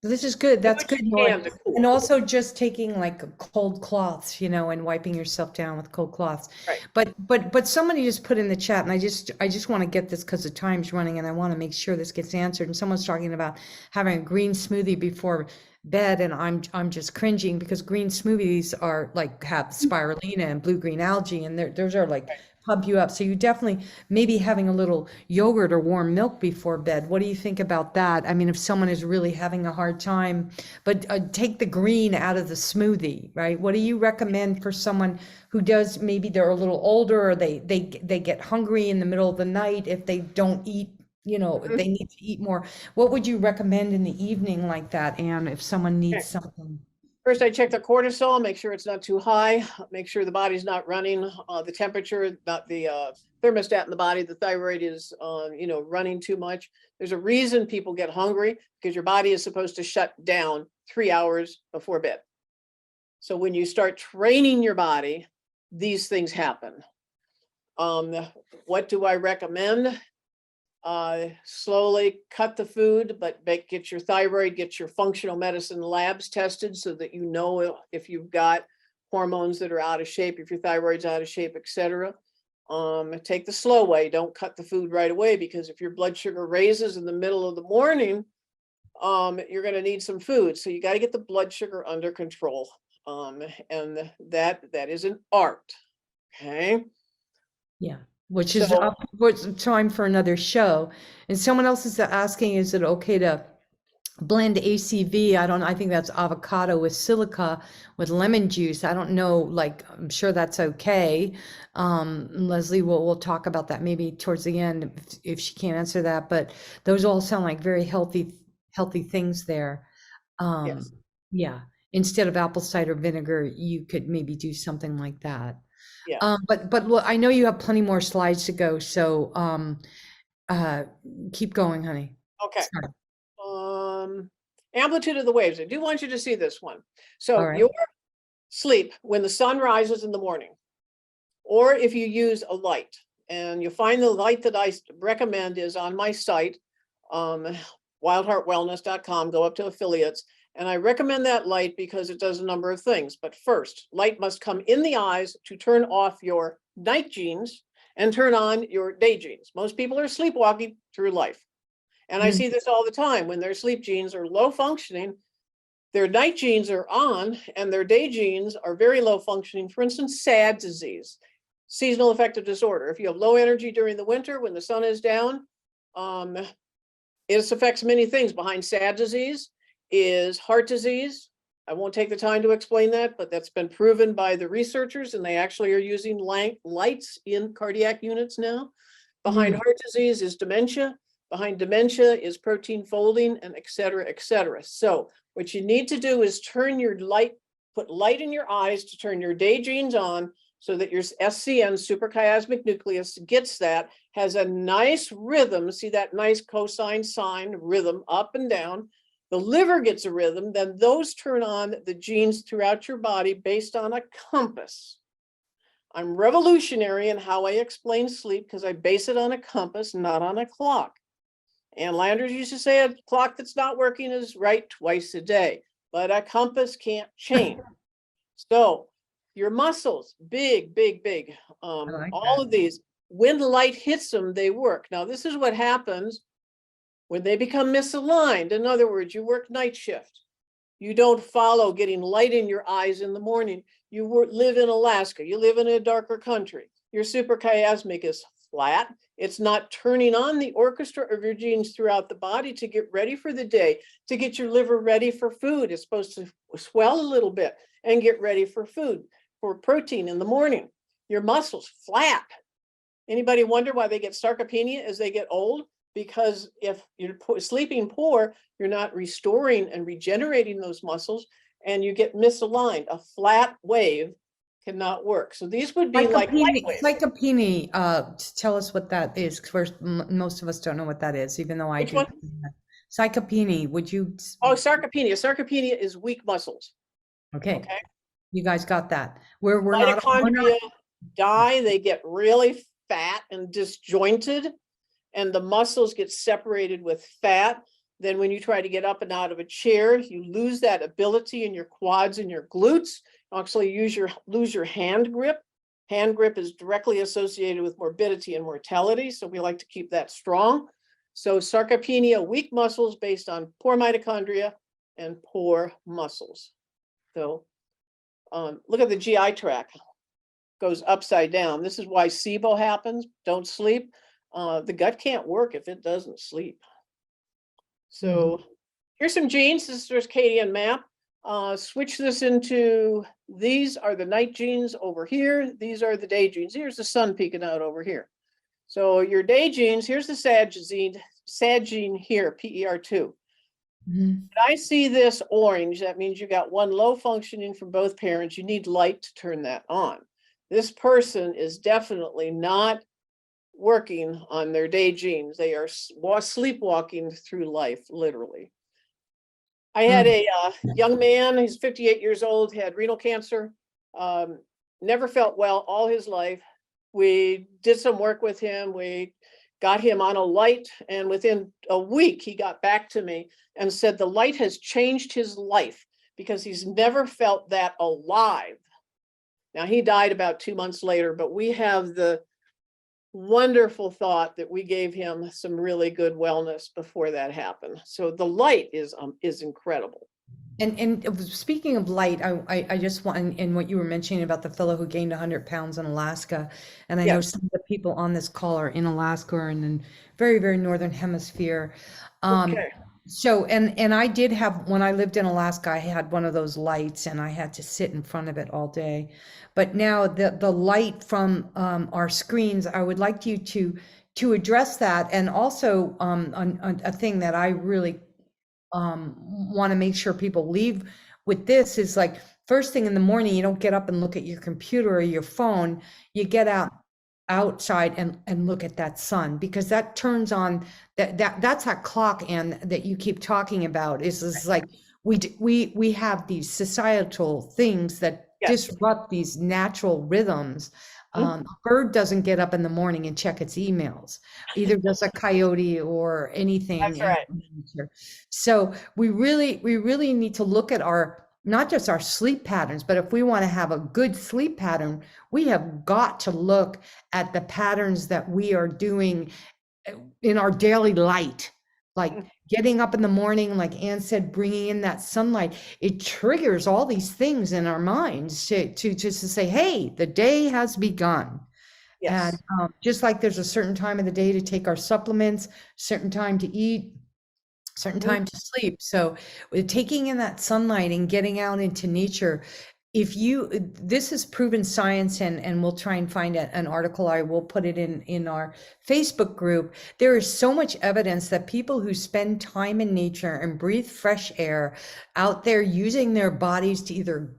This is good. do That's what good, you Nora. can to And cool. also just taking like cold cloths, and wiping yourself down with cold cloths. Right. But somebody just put in the chat, and I just want to get this because the time's running, and I want to make sure this gets answered. And someone's talking about having a green smoothie before bed, and I'm just cringing because green smoothies are like have spirulina and blue green algae, and those are like pump you up. So you definitely maybe having a little yogurt or warm milk before bed. What do you think about that? I mean, if someone is really having a hard time, but take the green out of the smoothie, right? What do you recommend for someone who does, maybe they're a little older, or they get hungry in the middle of the night if they don't eat, Mhm. they need to eat more. What would you recommend in the evening like that, Anne, if someone needs Okay. something? First, I check the cortisol, make sure it's not too high, make sure the body's not running, the temperature, not the thermostat in the body, the thyroid is, running too much. There's a reason people get hungry because your body is supposed to shut down 3 hours before bed. So when you start training your body, these things happen. What do I recommend? Slowly cut the food, but get your thyroid, get your functional medicine labs tested so that you know if you've got hormones that are out of shape, if your thyroid's out of shape, etc. Take the slow way. Don't cut the food right away because if your blood sugar raises in the middle of the morning, you're going to need some food. So you got to get the blood sugar under control. And that is an art. Okay. Yeah, which is So up for time for another show. And someone else is asking, is it okay to blend ACV? I think that's avocado with silica with lemon juice. I don't know, like, I'm sure that's okay. Leslie, we'll talk about that maybe towards the end if she can't answer that, but those all sound like very healthy things there. Um, yes, yeah, instead of apple cider vinegar, you could maybe do something like that. yes. But well, I know you have plenty more slides to go, so uh, keep going, honey. Okay. Sorry. Amplitude of the waves. I do want you to see this one. All So right. your sleep when the sun rises in the morning, or if you use a light, and you find the light that I recommend is on my site, wildheartwellness.com, go up to affiliates. And I recommend that light because it does a number of things. But first, light must come in the eyes to turn off your night genes and turn on your day genes. Most people are sleepwalking through life. And I see this all the time when their sleep genes are low functioning, their night genes are on and their day genes are very low functioning. For instance, SAD disease, seasonal affective disorder. If you have low energy during the winter when the sun is down, it affects many things. Behind SAD disease is heart disease. I won't take the time to explain that, but that's been proven by the researchers, and they actually are using lights in cardiac units now. Behind heart disease is dementia. Behind dementia is protein folding, and et cetera, et cetera. So what you need to do is turn your light, put light in your eyes to turn your day genes on so that your SCN, suprachiasmatic nucleus, gets that, has a nice rhythm. See that nice cosine sine rhythm up and down. The liver gets a rhythm, then those turn on the genes throughout your body based on a compass. I'm revolutionary in how I explain sleep because I base it on a compass, not on a clock. And Landers used to say a clock that's not working is right twice a day, but a compass can't change. So your muscles, big, big, big. All of these, when light hits them, they work. Now, this is what happens when they become misaligned. In other words, you work night shift. You don't follow getting light in your eyes in the morning. You live in Alaska. You live in a darker country. Your suprachiasmatic is flat. It's not turning on the orchestra of your genes throughout the body to get ready for the day, to get your liver ready for food. It's supposed to swell a little bit and get ready for food, for protein in the morning. Your muscles flat. Anybody wonder why they get sarcopenia as they get old? Because if you're sleeping poor, you're not restoring and regenerating those muscles, and you get misaligned. A flat wave cannot work. So these would be like light waves. Sarcopenia, tell us what that is, because most of us don't know what that is, even though I Which do. one? Sarcopenia, would you? Oh, sarcopenia. Sarcopenia is weak muscles. Okay. You guys got that. We're Mitochondria die, they get really fat and disjointed, and the muscles get separated with fat. Then when you try to get up and out of a chair, you lose that ability in your quads and your glutes. Actually lose your hand grip. Hand grip is directly associated with morbidity and mortality, so we like to keep that strong. So sarcopenia, weak muscles based on poor mitochondria and poor muscles. So look at the GI tract, goes upside down. This is why SIBO happens. Don't sleep. The gut can't work if it doesn't sleep. So here's some genes. This is the circadian map. Switch this into, these are the night genes over here. These are the day genes. Here's the sun peeking out over here. So your day genes, here's the SAD gene here, PER2. When I see this orange, that means you got one low functioning from both parents. You need light to turn that on. This person is definitely not working on their day genes. They are sleepwalking through life, literally. I had a young man, he's 58 years old, had renal cancer, never felt well all his life. We did some work with him. We got him on a light, and within a week, he got back to me and said the light has changed his life because he's never felt that alive. Now, he died about 2 months later, but we have the wonderful thought that we gave him some really good wellness before that happened. So the light is incredible. And speaking of light, I just want, and what you were mentioning about the fellow who gained 100 pounds in Alaska, and I know some of the people on this call are in Alaska and in very, very northern hemisphere. So, and I did have, when I lived in Alaska, I had one of those lights and I had to sit in front of it all day. But now the light from our screens, I would like you to address that. And also a thing that I really want to make sure people leave with this is like, first thing in the morning, you don't get up and look at your computer or your phone. You get outside and look at that sun, because that turns on that's that clock, and that you keep talking about is like we have these societal things that disrupt these natural rhythms. A bird doesn't get up in the morning and check its emails. Either does a coyote or anything. That's right. So we really need to look at our not just our sleep patterns, but if we want to have a good sleep pattern, we have got to look at the patterns that we are doing in our daily light, like getting up in the morning, like Ann said, bringing in that sunlight. It triggers all these things in our minds to just to say, hey, the day has begun. And Yes. just like there's a certain time of the day to take our supplements, certain time to eat, certain Mhm. time to sleep. So with taking in that sunlight and getting out into nature, if you, this is proven science, and we'll try and find an article. I will put it in our Facebook group. There is so much evidence that people who spend time in nature and breathe fresh air out there using their bodies to either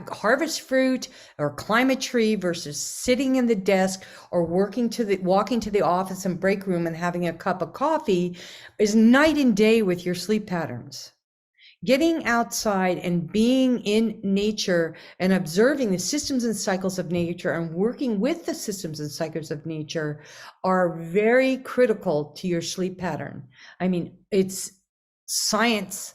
harvest fruit or climb a tree versus sitting in the desk or walking to the office and break room and having a cup of coffee is night and day with your sleep patterns. Getting outside and being in nature and observing the systems and cycles of nature and working with the systems and cycles of nature are very critical to your sleep pattern. I mean, it's science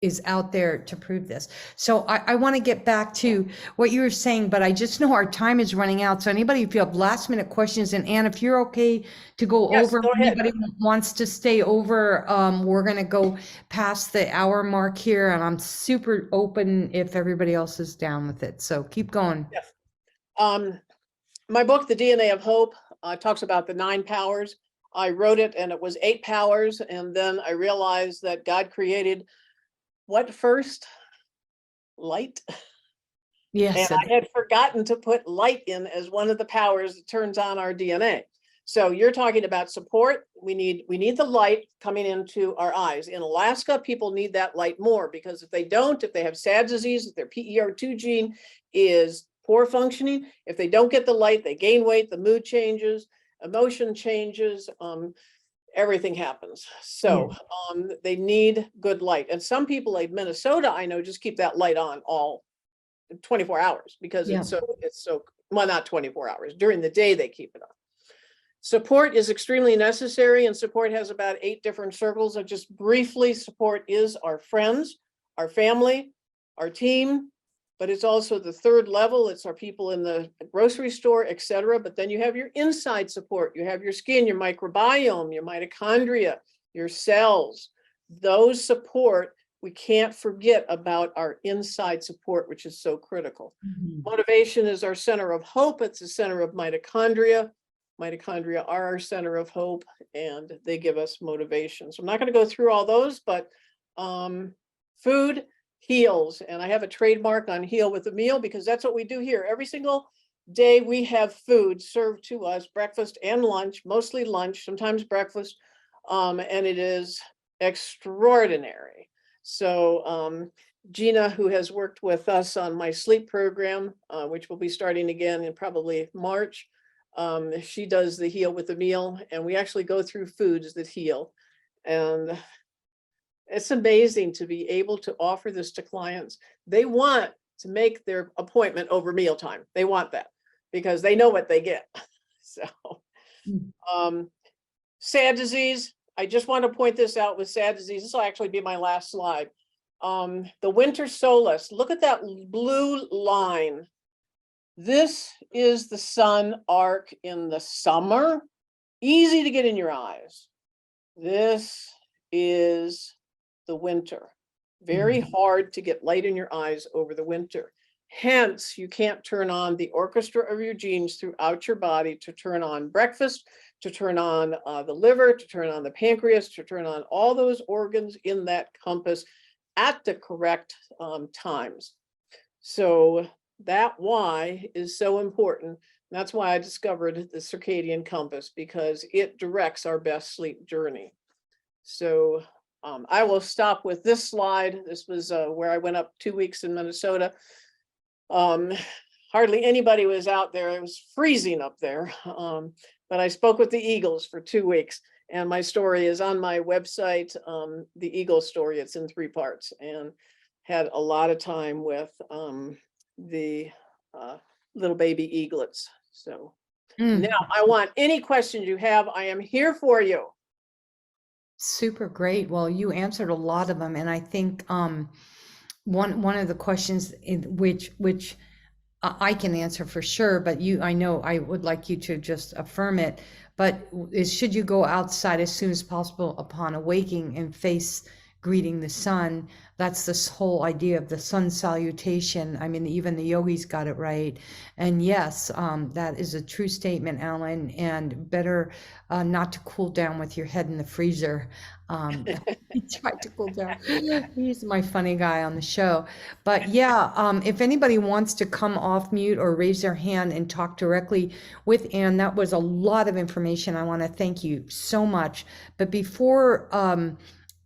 is out there to prove this. So I want to get back to what you were saying, but I just know our time is running out. So anybody, if you have last minute questions, and Anne, if you're okay to go Yes, over, go ahead. anybody wants to stay over, we're going to go past the hour mark here, and I'm super open if everybody else is down with it. So keep going. Yes. My book, The DNA of Hope, talks about the 9 powers. I wrote it and it was 8 powers. And then I realized that God created what first? Light. And Yes. I had forgotten to put light in as one of the powers that turns on our DNA. So you're talking about support. We need the light coming into our eyes. In Alaska, people need that light more because if they don't, if they have SAD disease, if their PER2 gene is poor functioning, if they don't get the light, they gain weight, the mood changes, emotion changes, everything happens. So they need good light. And some people like Minnesota, I know, just keep that light on all 24 hours because Yeah. it's so well, not 24 hours during the day they keep it on. Support is extremely necessary, and support has about 8 different circles. Of just briefly, support is our friends, our family, our team, but it's also the third level. It's our people in the grocery store, etc. But then you have your inside support. You have your skin, your microbiome, your mitochondria, your cells. Those support. We can't forget about our inside support, which is so critical. Mhm. Motivation is our center of hope. It's the center of mitochondria. Mitochondria are our center of hope, and they give us motivation. So I'm not going to go through all those, but food heals. And I have a trademark on Heal with a Meal because that's what we do here. Every single day we have food served to us, breakfast and lunch, mostly lunch, sometimes breakfast. And it is extraordinary. So Gina, who has worked with us on my sleep program, which will be starting again in probably March, she does the Heal with a Meal, and we actually go through foods that heal. And it's amazing to be able to offer this to clients. They want to make their appointment over mealtime. They want that because they know what they get. So, SAD disease. I just want to point this out with SAD disease. This will actually be my last slide. The winter solstice. Look at that blue line. This is the sun arc in the summer. Easy to get in your eyes. This is the winter. Very hard to get light in your eyes over the winter. Hence, you can't turn on the orchestra of your genes throughout your body to turn on breakfast, to turn on the liver, to turn on the pancreas, to turn on all those organs in that compass at the correct times. So that why is so important. That's why I discovered the circadian compass, because it directs our best sleep journey. So I will stop with this slide. This was where I went up 2 weeks in Minnesota. Hardly anybody was out there. It was freezing up there. But I spoke with the Eagles for 2 weeks. And my story is on my website, the Eagle story. It's in 3 parts, and had a lot of time with the little baby eaglets. So now I want any questions you have. I am here for you. Super great. Well, you answered a lot of them, and I think one of the questions in which I can answer for sure, but I know I would like you to just affirm it, but is should you go outside as soon as possible upon awaking and face greeting the sun? That's this whole idea of the sun salutation. I mean, even the yogis got it right. And yes, that is a true statement, Alan, and better not to cool down with your head in the freezer. He tried to cool down. He's my funny guy on the show. But yeah, if anybody wants to come off mute or raise their hand and talk directly with Anne, that was a lot of information. I want to thank you so much. But before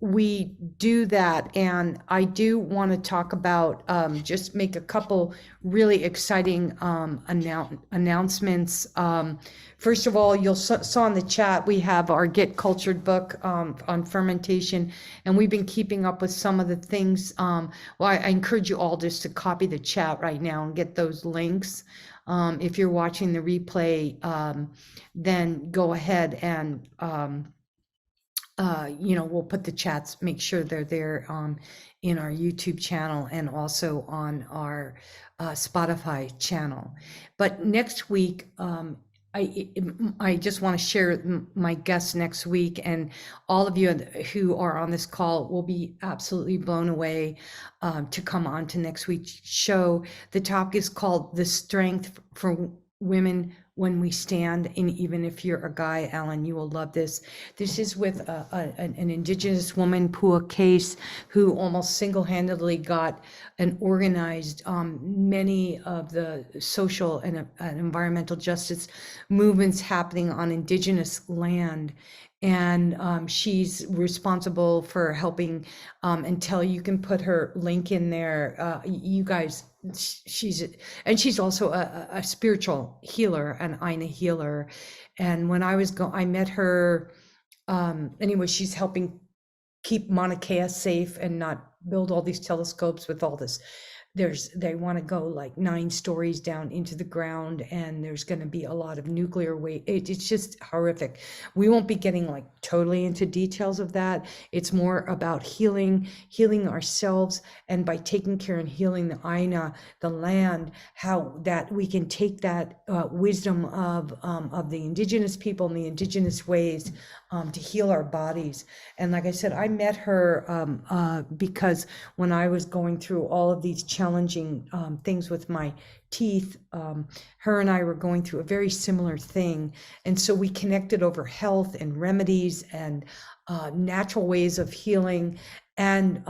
we do that, and I do want to talk about just make a couple really exciting announcements. First of all, you'll saw in the chat we have our Get Cultured book on fermentation, and we've been keeping up with some of the things. Well, I encourage you all just to copy the chat right now and get those links. If you're watching the replay, then go ahead and we'll put the chats, make sure they're there in our YouTube channel and also on our Spotify channel. But next week, I just want to share my guests next week, and all of you who are on this call will be absolutely blown away to come on to next week's show. The topic is called The Strength for Women When We Stand. And even if you're a guy, Alan, you will love this. This is with an Indigenous woman, Pua Case, who almost single-handedly got and organized many of the social and environmental justice movements happening on Indigenous land. And she's responsible for helping, until you can put her link in there. You guys, she's also a spiritual healer, an Aina healer. And when I met her, anyway, she's helping keep Mauna Kea safe and not build all these telescopes with all this. They want to go like 9 stories down into the ground, and there's going to be a lot of nuclear waste. It's just horrific. We won't be getting like totally into details of that. It's more about healing ourselves, and by taking care and healing the Aina, the land, how that we can take that wisdom of the indigenous people and the indigenous ways to heal our bodies. And like I said, I met her because when I was going through all of these challenging things with my teeth, her and I were going through a very similar thing. And so we connected over health and remedies and natural ways of healing. And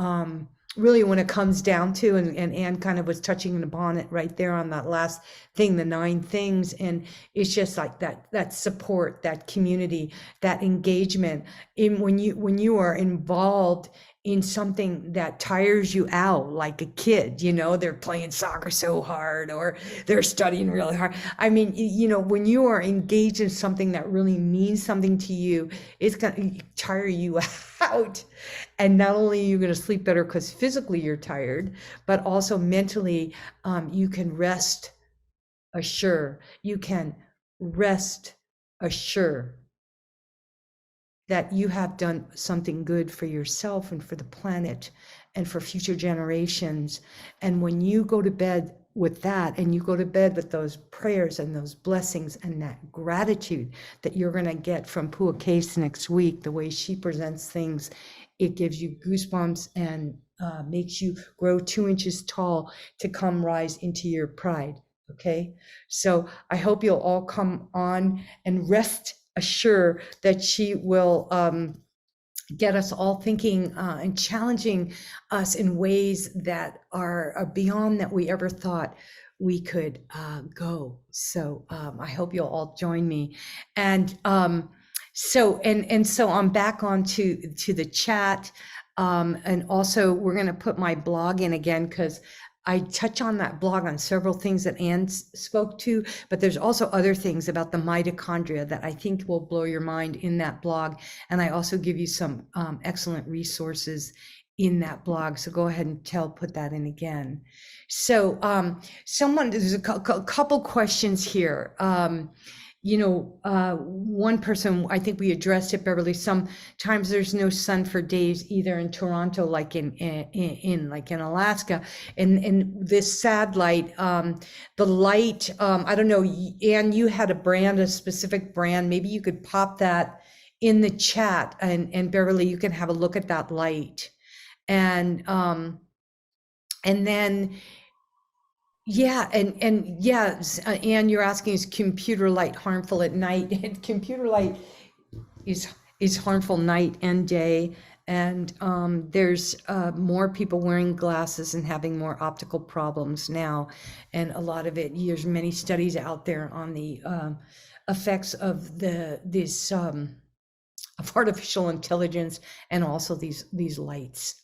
really, when it comes down to, and Anne kind of was touching upon it right there on that last thing, the 9 things, and it's just like that support, that community, that engagement. In when you are involved in something that tires you out, like a kid, they're playing soccer so hard or they're studying really hard. I mean, when you are engaged in something that really means something to you, it's gonna tire you out. And not only are you going to sleep better because physically you're tired, but also mentally, you can rest assure. You can rest assure that you have done something good for yourself and for the planet and for future generations. And when you go to bed with that, and you go to bed with those prayers and those blessings and that gratitude that you're going to get from Pua Case next week, the way she presents things, it gives you goosebumps and makes you grow 2 inches tall to come rise into your pride. Okay, so I hope you'll all come on and rest assure that she will get us all thinking and challenging us in ways that are beyond that we ever thought we could go. So I hope you'll all join me. And so I'm back onto the chat. And also we're going to put my blog in again, because I touch on that blog on several things that Anne spoke to, but there's also other things about the mitochondria that I think will blow your mind in that blog. And I also give you some excellent resources in that blog. So go ahead and put that in again. So there's a couple questions here. one person, I think we addressed it, Beverly, sometimes there's no sun for days either in Toronto, like in Alaska. And this sad light, the light, I don't know, Anne, you had a specific brand, maybe you could pop that in the chat, and Beverly, you can have a look at that light. And then, yeah, and yes, Anne, you're asking, is computer light harmful at night? And computer light is harmful night and day. And there's more people wearing glasses and having more optical problems now. And a lot of it, there's many studies out there on the effects of this of artificial intelligence, and also these lights.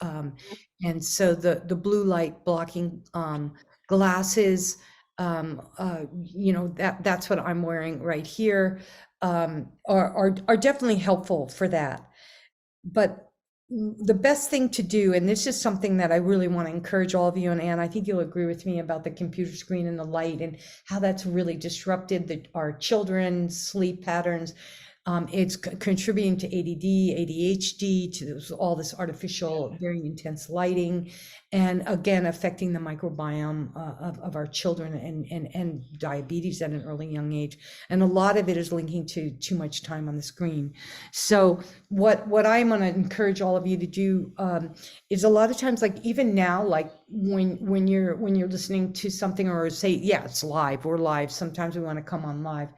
And so the blue light blocking glasses, that's what I'm wearing right here, are definitely helpful for that. But the best thing to do, and this is something that I really want to encourage all of you, and Anne, I think you'll agree with me about the computer screen and the light and how that's really disrupted our children's sleep patterns. It's contributing to ADD, ADHD, to all this artificial, very intense lighting, and again, affecting the microbiome of our children, and diabetes at an early young age. And a lot of it is linking to too much time on the screen. So what I'm going to encourage all of you to do is, a lot of times, like even now, like when you're listening to something, or say, yeah, it's live, we're live. Sometimes we want to come on live.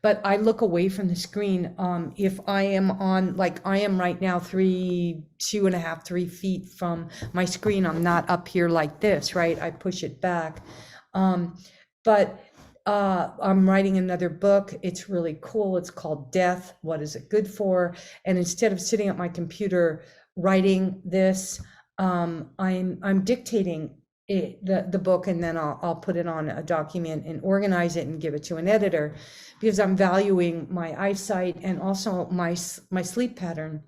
But I look away from the screen. If I am on, like I am right now, 2.5, 3 feet from my screen, I'm not up here like this, right? I push it back. But I'm writing another book. It's really cool. It's called Death, What Is It Good For? And instead of sitting at my computer writing this, I'm dictating the book, and then I'll put it on a document and organize it and give it to an editor, because I'm valuing my eyesight and also my sleep pattern.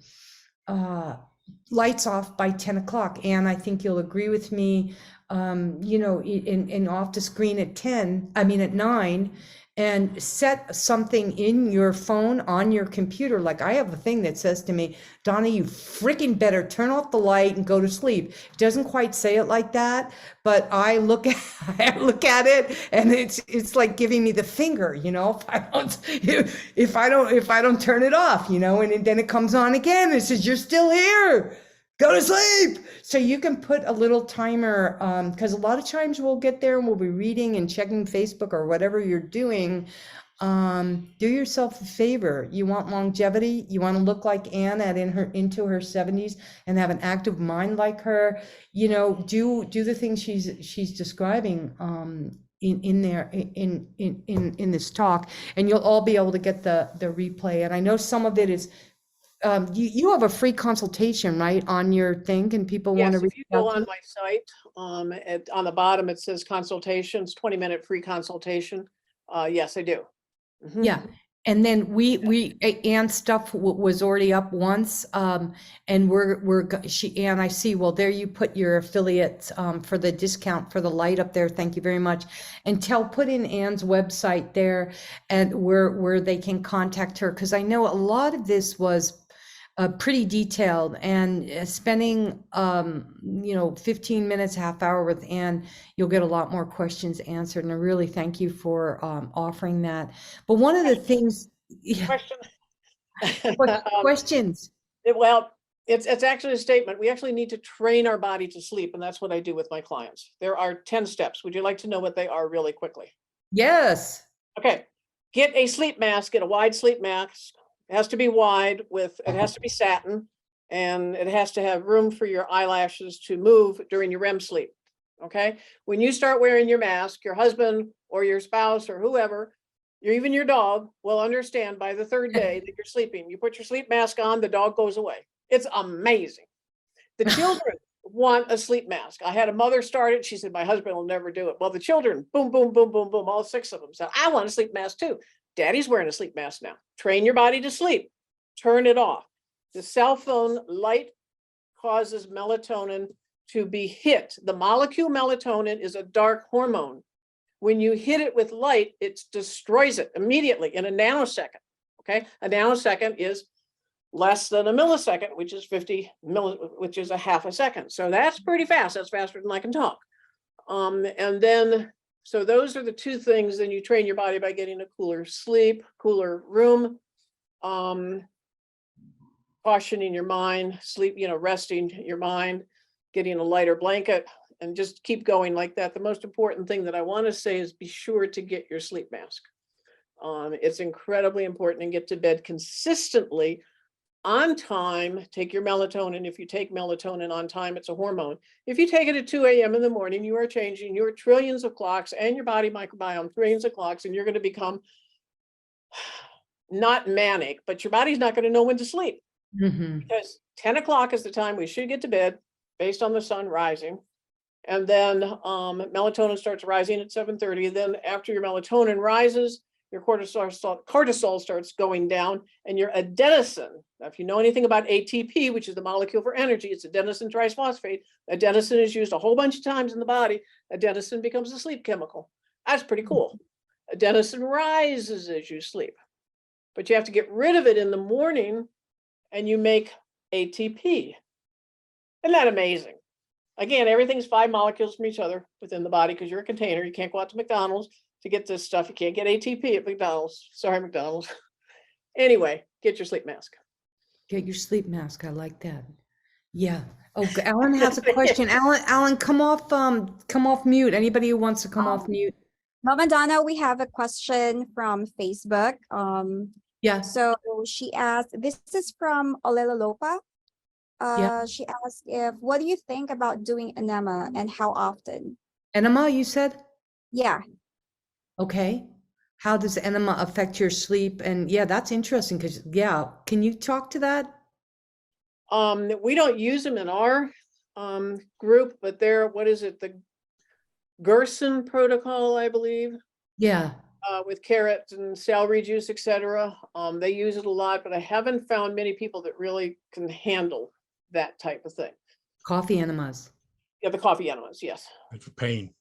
Lights off by 10 o'clock. And I think you'll agree with me, in off the screen at 9, and set something in your phone, on your computer. Like I have a thing that says to me, Donna, you freaking better turn off the light and go to sleep. It doesn't quite say it like that, but I look at it, and it's like giving me the finger, if I don't turn it off, and then it comes on again. It says, you're still here. Go to sleep. So you can put a little timer, because a lot of times we'll get there and we'll be reading and checking Facebook or whatever you're doing. Do yourself a favor. You want longevity. You want to look like Anne into her 70s and have an active mind like her. Do the things she's describing in this talk, and you'll all be able to get the replay. And I know some of it is. You have a free consultation, right, on your thing, and people want to Yes, reach if you out go to on you? my site, on the bottom, it says consultations, 20-minute free consultation. Yes, I do. Mhm. Yeah. And then Anne's stuff was already up once, and Anne, I see, well, there you put your affiliates for the discount for the light up there. Thank you very much. And put in Anne's website there, and where they can contact her, because I know a lot of this was pretty detailed, and spending 15 minutes, half hour with Anne, you'll get a lot more questions answered. And I really thank you for offering that. But one of the things, yeah, Question. questions. Well, it's actually a statement. We actually need to train our body to sleep, and that's what I do with my clients. There are 10 steps. Would you like to know what they are really quickly? Yes. Okay. Get a sleep mask, get a wide sleep mask. It has to be wide, it has to be satin, and it has to have room for your eyelashes to move during your REM sleep. Okay. When you start wearing your mask, your husband or your spouse or whoever, even your dog, will understand by the third day that you're sleeping. You put your sleep mask on, the dog goes away. It's amazing. The children want a sleep mask. I had a mother start it. She said, my husband will never do it. Well, the children, boom, boom, boom, boom, boom, all 6 of them said, I want a sleep mask too. Daddy's wearing a sleep mask now. Train your body to sleep. Turn it off. The cell phone light causes melatonin to be hit. The molecule melatonin is a dark hormone. When you hit it with light, it destroys it immediately in a nanosecond. Okay, a nanosecond is less than a millisecond, which is 50 which is a half a second. So that's pretty fast. That's faster than I can talk. And then, so those are the two things. Then you train your body by getting a cooler sleep, cooler room, cautioning your mind, sleep, resting your mind, getting a lighter blanket, and just keep going like that. The most important thing that I want to say is be sure to get your sleep mask. It's incredibly important, and get to bed consistently on time. Take your melatonin. If you take melatonin on time, it's a hormone. If you take it at 2 a.m. in the morning, you are changing your trillions of clocks and your body microbiome trillions of clocks, and you're going to become not manic, but your body's not going to know when to sleep. Because 10 o'clock is the time we should get to bed based on the sun rising. And then melatonin starts rising at 7:30. Then after your melatonin rises, your cortisol starts going down, and your adenosine. Now, if you know anything about ATP, which is the molecule for energy, it's adenosine triphosphate. Adenosine is used a whole bunch of times in the body. Adenosine becomes a sleep chemical. That's pretty cool. Adenosine rises as you sleep, but you have to get rid of it in the morning, and you make ATP. Isn't that amazing? Again, everything's 5 molecules from each other within the body, because you're a container. You can't go out to McDonald's to get this stuff. You can't get ATP at McDonald's. Sorry, McDonald's. Anyway, get your sleep mask. Get your sleep mask. I like that. Yeah. Oh, Alan has a question. Alan, come off mute. Anybody who wants to come off mute. Mama Donna, we have a question from Facebook. Yeah. So she asked, this is from S.L.E.E.P. Yeah. She asked, what do you think about doing enema and how often? Enema, you said? Yeah. Okay. How does enema affect your sleep? And yeah, that's interesting because, yeah, can you talk to that? We don't use them in our group, but they're, what is it? The Gerson protocol, I believe. Yeah. With carrots and celery juice, etc. They use it a lot, but I haven't found many people that really can handle that type of thing. Coffee enemas. Yeah, the coffee enemas, yes. It's a pain.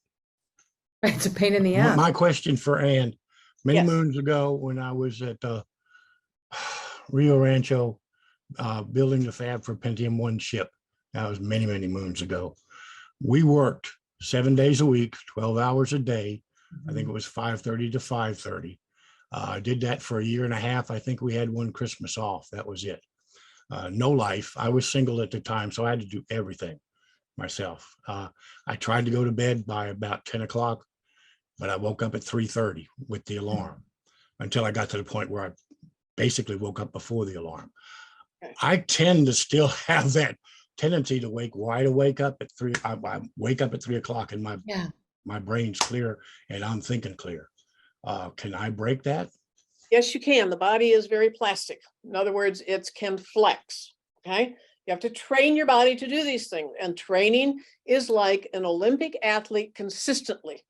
It's a pain in the ass. My question for Ann, many Yes. moons ago when I was at Rio Rancho building the fab for Pentium 1 ship, that was many, many moons ago. We worked 7 days a week, 12 hours a day. I think it was 5:30 to 5:30. I did that for a year and a half. I think we had one Christmas off. That was it. No life. I was single at the time, so I had to do everything myself. I tried to go to bed by about 10 o'clock, but I woke up at 3:30 with the alarm until I got to the point where I basically woke up before the alarm. Okay. I tend to still have that tendency to wide awake up at 3. I wake up at 3 o'clock and my brain's clear and I'm thinking clear. Can I break that? Yes, you can. The body is very plastic. In other words, it can flex. Okay. You have to train your body to do these things. And training is like an Olympic athlete consistently.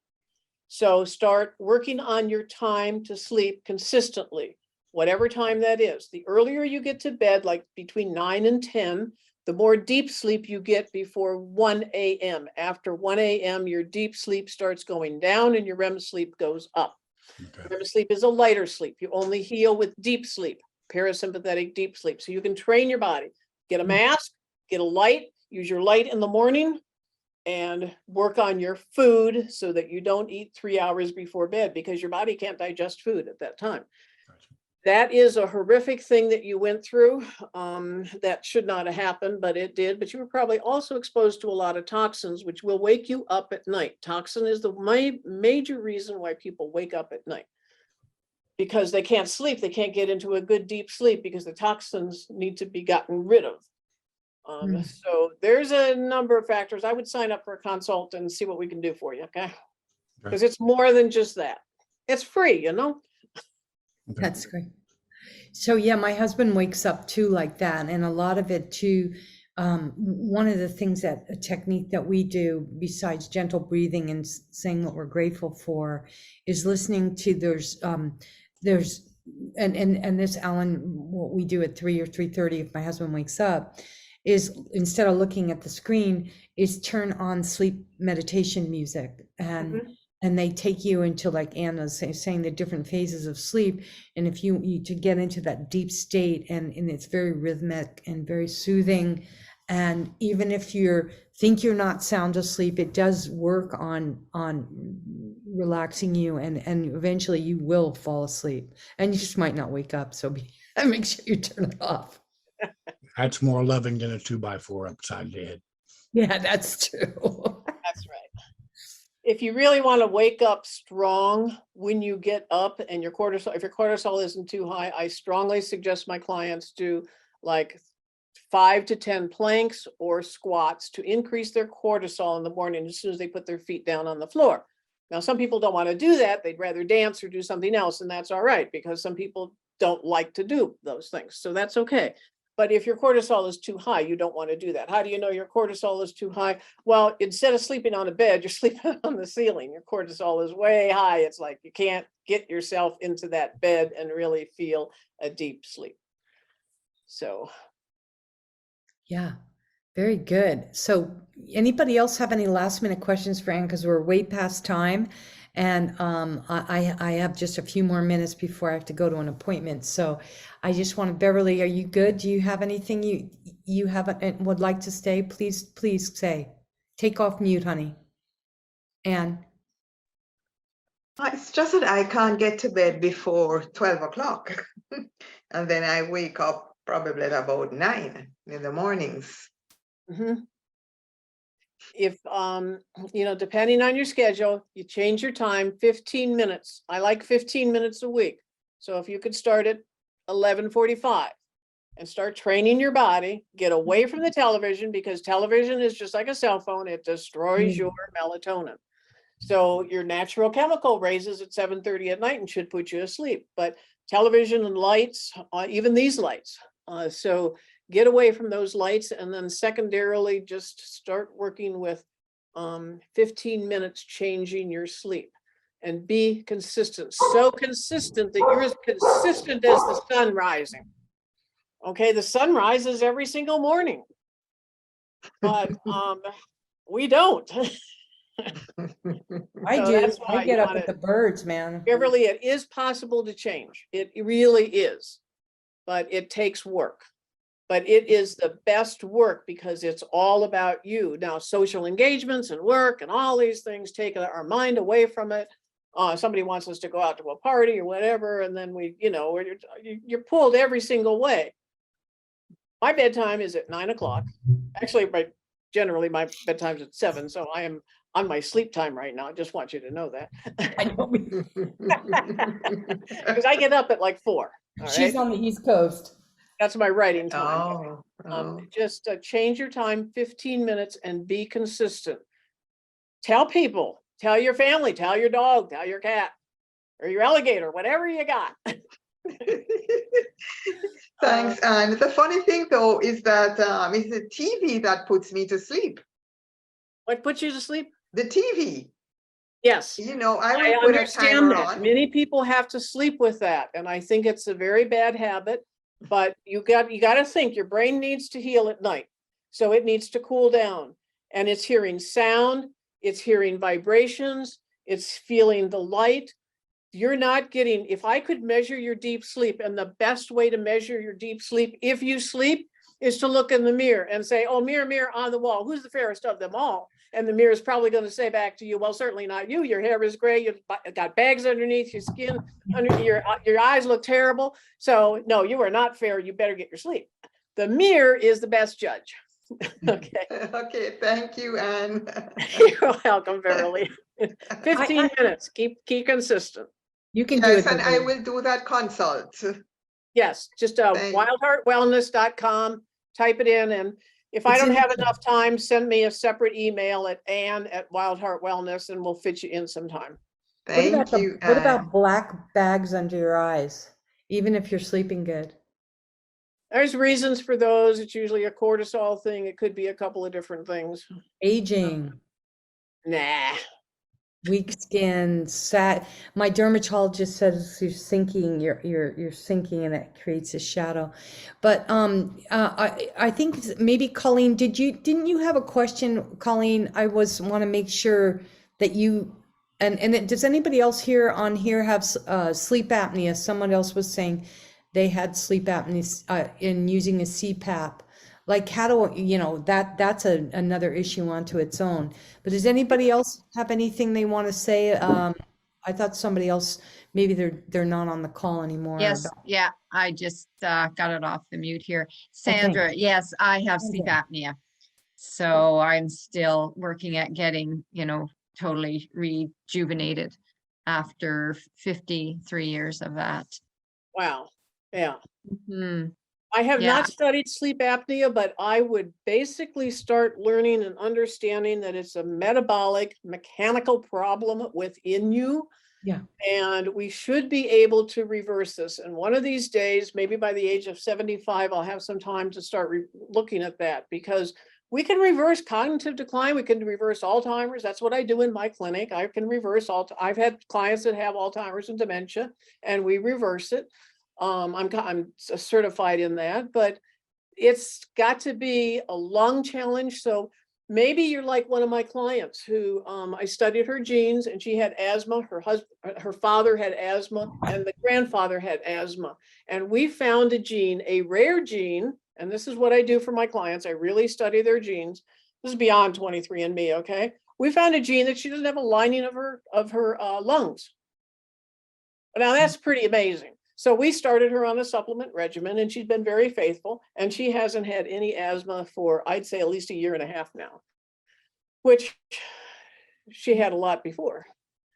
So start working on your time to sleep consistently, whatever time that is. The earlier you get to bed, like between 9 and 10, the more deep sleep you get before 1 a.m. After 1 a.m., your deep sleep starts going down and your REM sleep goes up. Okay. REM sleep is a lighter sleep. You only heal with deep sleep, parasympathetic deep sleep. So you can train your body. Get a mask, get a light, use your light in the morning, and work on your food so that you don't eat 3 hours before bed, because your body can't digest food at that time. Gotcha. That is a horrific thing that you went through. That should not have happened, but it did. But you were probably also exposed to a lot of toxins, which will wake you up at night. Toxin is the major reason why people wake up at night, because they can't sleep. They can't get into a good deep sleep because the toxins need to be gotten rid of. So there's a number of factors. I would sign up for a consult and see what we can do for you, okay? Because it's more than just that. It's free, you know? Okay. That's great. So yeah, my husband wakes up too like that. And a lot of it too, one of the things that a technique that we do besides gentle breathing and saying what we're grateful for is listening to and this, Alan, what we do at 3 or 3:30 if my husband wakes up is, instead of looking at the screen, is turn on sleep meditation music. And and they take you into, like Anna's saying, the different phases of sleep. And if you to get into that deep state, and it's very rhythmic and very soothing. And even if you think you're not sound asleep, it does work on relaxing you, and eventually you will fall asleep, and you just might not wake up. So make sure you turn it off. That's more loving than a 2x4 upside the head. Yeah, that's true. That's right. If you really want to wake up strong when you get up and your cortisol, if your cortisol isn't too high, I strongly suggest my clients do like 5 to 10 planks or squats to increase their cortisol in the morning as soon as they put their feet down on the floor. Now, some people don't want to do that. They'd rather dance or do something else, and that's all right, because some people don't like to do those things. So that's okay. But if your cortisol is too high, you don't want to do that. How do you know your cortisol is too high? Well, instead of sleeping on a bed, you're sleeping on the ceiling. Your cortisol is way high. It's like you can't get yourself into that bed and really feel a deep sleep. So. Yeah, very good. So anybody else have any last minute questions for Anne? Because we're way past time. And I have just a few more minutes before I have to go to an appointment. So I just want to, Beverly, are you good? Do you have anything you haven't and would like to say? Please say. Take off mute, honey. Anne. It's just that I can't get to bed before 12 o'clock. And then I wake up probably at about 9 in the mornings. Mm-hmm. If, depending on your schedule, you change your time 15 minutes. I like 15 minutes a week. So if you could start at 11:45 and start training your body, get away from the television, because television is just like a cell phone. It destroys your melatonin. So your natural chemical raises at 7:30 at night and should put you asleep. But television and lights, even these lights. So get away from those lights, and then secondarily just start working with 15 minutes changing your sleep, and be consistent. So consistent that you're as consistent as the sun rising. Okay, the sun rises every single morning, but we don't. I So do. that's why I get you up wanna- with the birds, man. Beverly, it is possible to change. It really is, but it takes work. But it is the best work because it's all about you. Now, social engagements and work and all these things take our mind away from it. Somebody wants us to go out to a party or whatever, and then you're pulled every single way. My bedtime is at 9 o'clock. Actually, generally my bedtime's at 7, so I am on my sleep time right now. I just want you to know that. I know. Because I get up at like 4. All She's right? on the East Coast. That's my writing time. Oh. Just change your time 15 minutes and be consistent. Tell people, tell your family, tell your dog, tell your cat or your alligator, whatever you got. Thanks. And the funny thing though is that it's the TV that puts me to sleep. What puts you to sleep? The TV. Yes. I I will put a understand timer that. on. Many people have to sleep with that, and I think it's a very bad habit. But you got to think your brain needs to heal at night, so it needs to cool down. And it's hearing sound, it's hearing vibrations, it's feeling the light. You're not getting. If I could measure your deep sleep, and the best way to measure your deep sleep, if you sleep, is to look in the mirror and say, "Oh, mirror, mirror on the wall, who's the fairest of them all?" And the mirror is probably going to say back to you, "Well, certainly not you. Your hair is gray. You've got bags underneath your skin. Under your eyes look terrible. So no, you are not fair. You better get your sleep." The mirror is the best judge. Okay. Okay, thank you, Anne. You're welcome, Beverly. 15 minutes. Keep consistent. You can do Yes, it. and I Beverly. will do that consult. Yes, just Thank- wildheartwellness.com. Type it in, and if I It's don't in have the- enough time, send me a separate email at Ann@wildheartwellness, and we'll fit you in sometime. Thank you, What Anne. about black bags under your eyes, even if you're sleeping good? There's reasons for those. It's usually a cortisol thing. It could be a couple of different things. Aging, Nah. weak skin, my dermatologist says you're sinking, you're sinking, and it creates a shadow. But I think maybe Colleen, didn't you have a question, Colleen? I want to make sure that you Does anybody else here on here have sleep apnea? Someone else was saying they had sleep apnea in using a CPAP. Like how do you know that's another issue onto its own. But does anybody else have anything they want to say? I thought somebody else, maybe they're not on the call anymore. Yes, yeah, I just got it off the mute here. Okay. Sandra, yes, I have sleep apnea. So I'm still working at getting, totally rejuvenated after 53 years of that. Wow. Yeah. Mhm. I have Yeah. not studied sleep apnea, but I would basically start learning and understanding that it's a metabolic mechanical problem within you. Yeah. And we should be able to reverse this. And one of these days, maybe by the age of 75, I'll have some time to start looking at that, because we can reverse cognitive decline. We can reverse Alzheimer's. That's what I do in my clinic. I can reverse I've had clients that have Alzheimer's and dementia, and we reverse it. I'm certified in that, but it's got to be a lung challenge. So maybe you're like one of my clients who I studied her genes, and she had asthma. Her father had asthma, and the grandfather had asthma. And we found a gene, a rare gene, and this is what I do for my clients. I really study their genes. This is beyond 23andMe, okay? We found a gene that she doesn't have a lining of her lungs. Now that's pretty amazing. So we started her on a supplement regimen, and she's been very faithful, and she hasn't had any asthma for, I'd say, at least a year and a half now, which she had a lot before.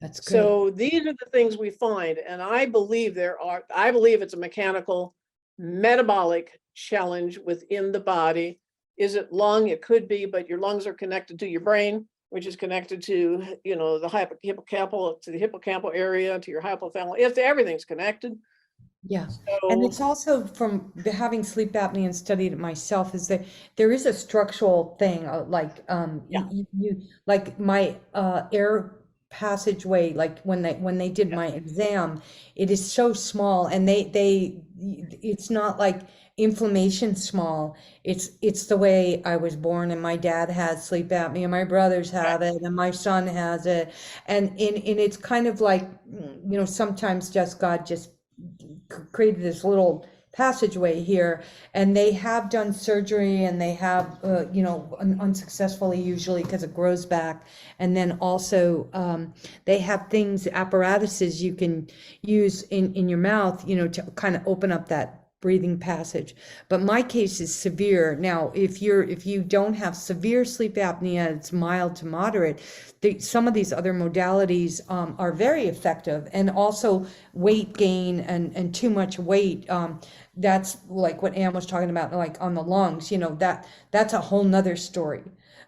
That's good. So these are the things we find, and I believe it's a mechanical metabolic challenge within the body. Is it lung? It could be, but your lungs are connected to your brain, which is connected to, the hippocampal area, to your hypothalamus. Everything's connected. Yeah. And So it's also from having sleep apnea and studied it myself, is that there is a structural thing, like Yeah. you like my air passageway, like when they did my exam, it is so small, and it's not like inflammation small. It's the way I was born, and my dad has sleep apnea, my brothers have it, and my son has it, and it's kind of like, sometimes God just created this little passageway here, and they have done surgery, and they have unsuccessfully usually, because it grows back, and then also they have apparatuses you can use in your mouth, to kind of open up that breathing passage. But my case is severe. Now, if you don't have severe sleep apnea, it's mild to moderate. Some of these other modalities are very effective, and also weight gain and too much weight. That's like what Ann was talking about, like on the lungs. That's a whole nother story.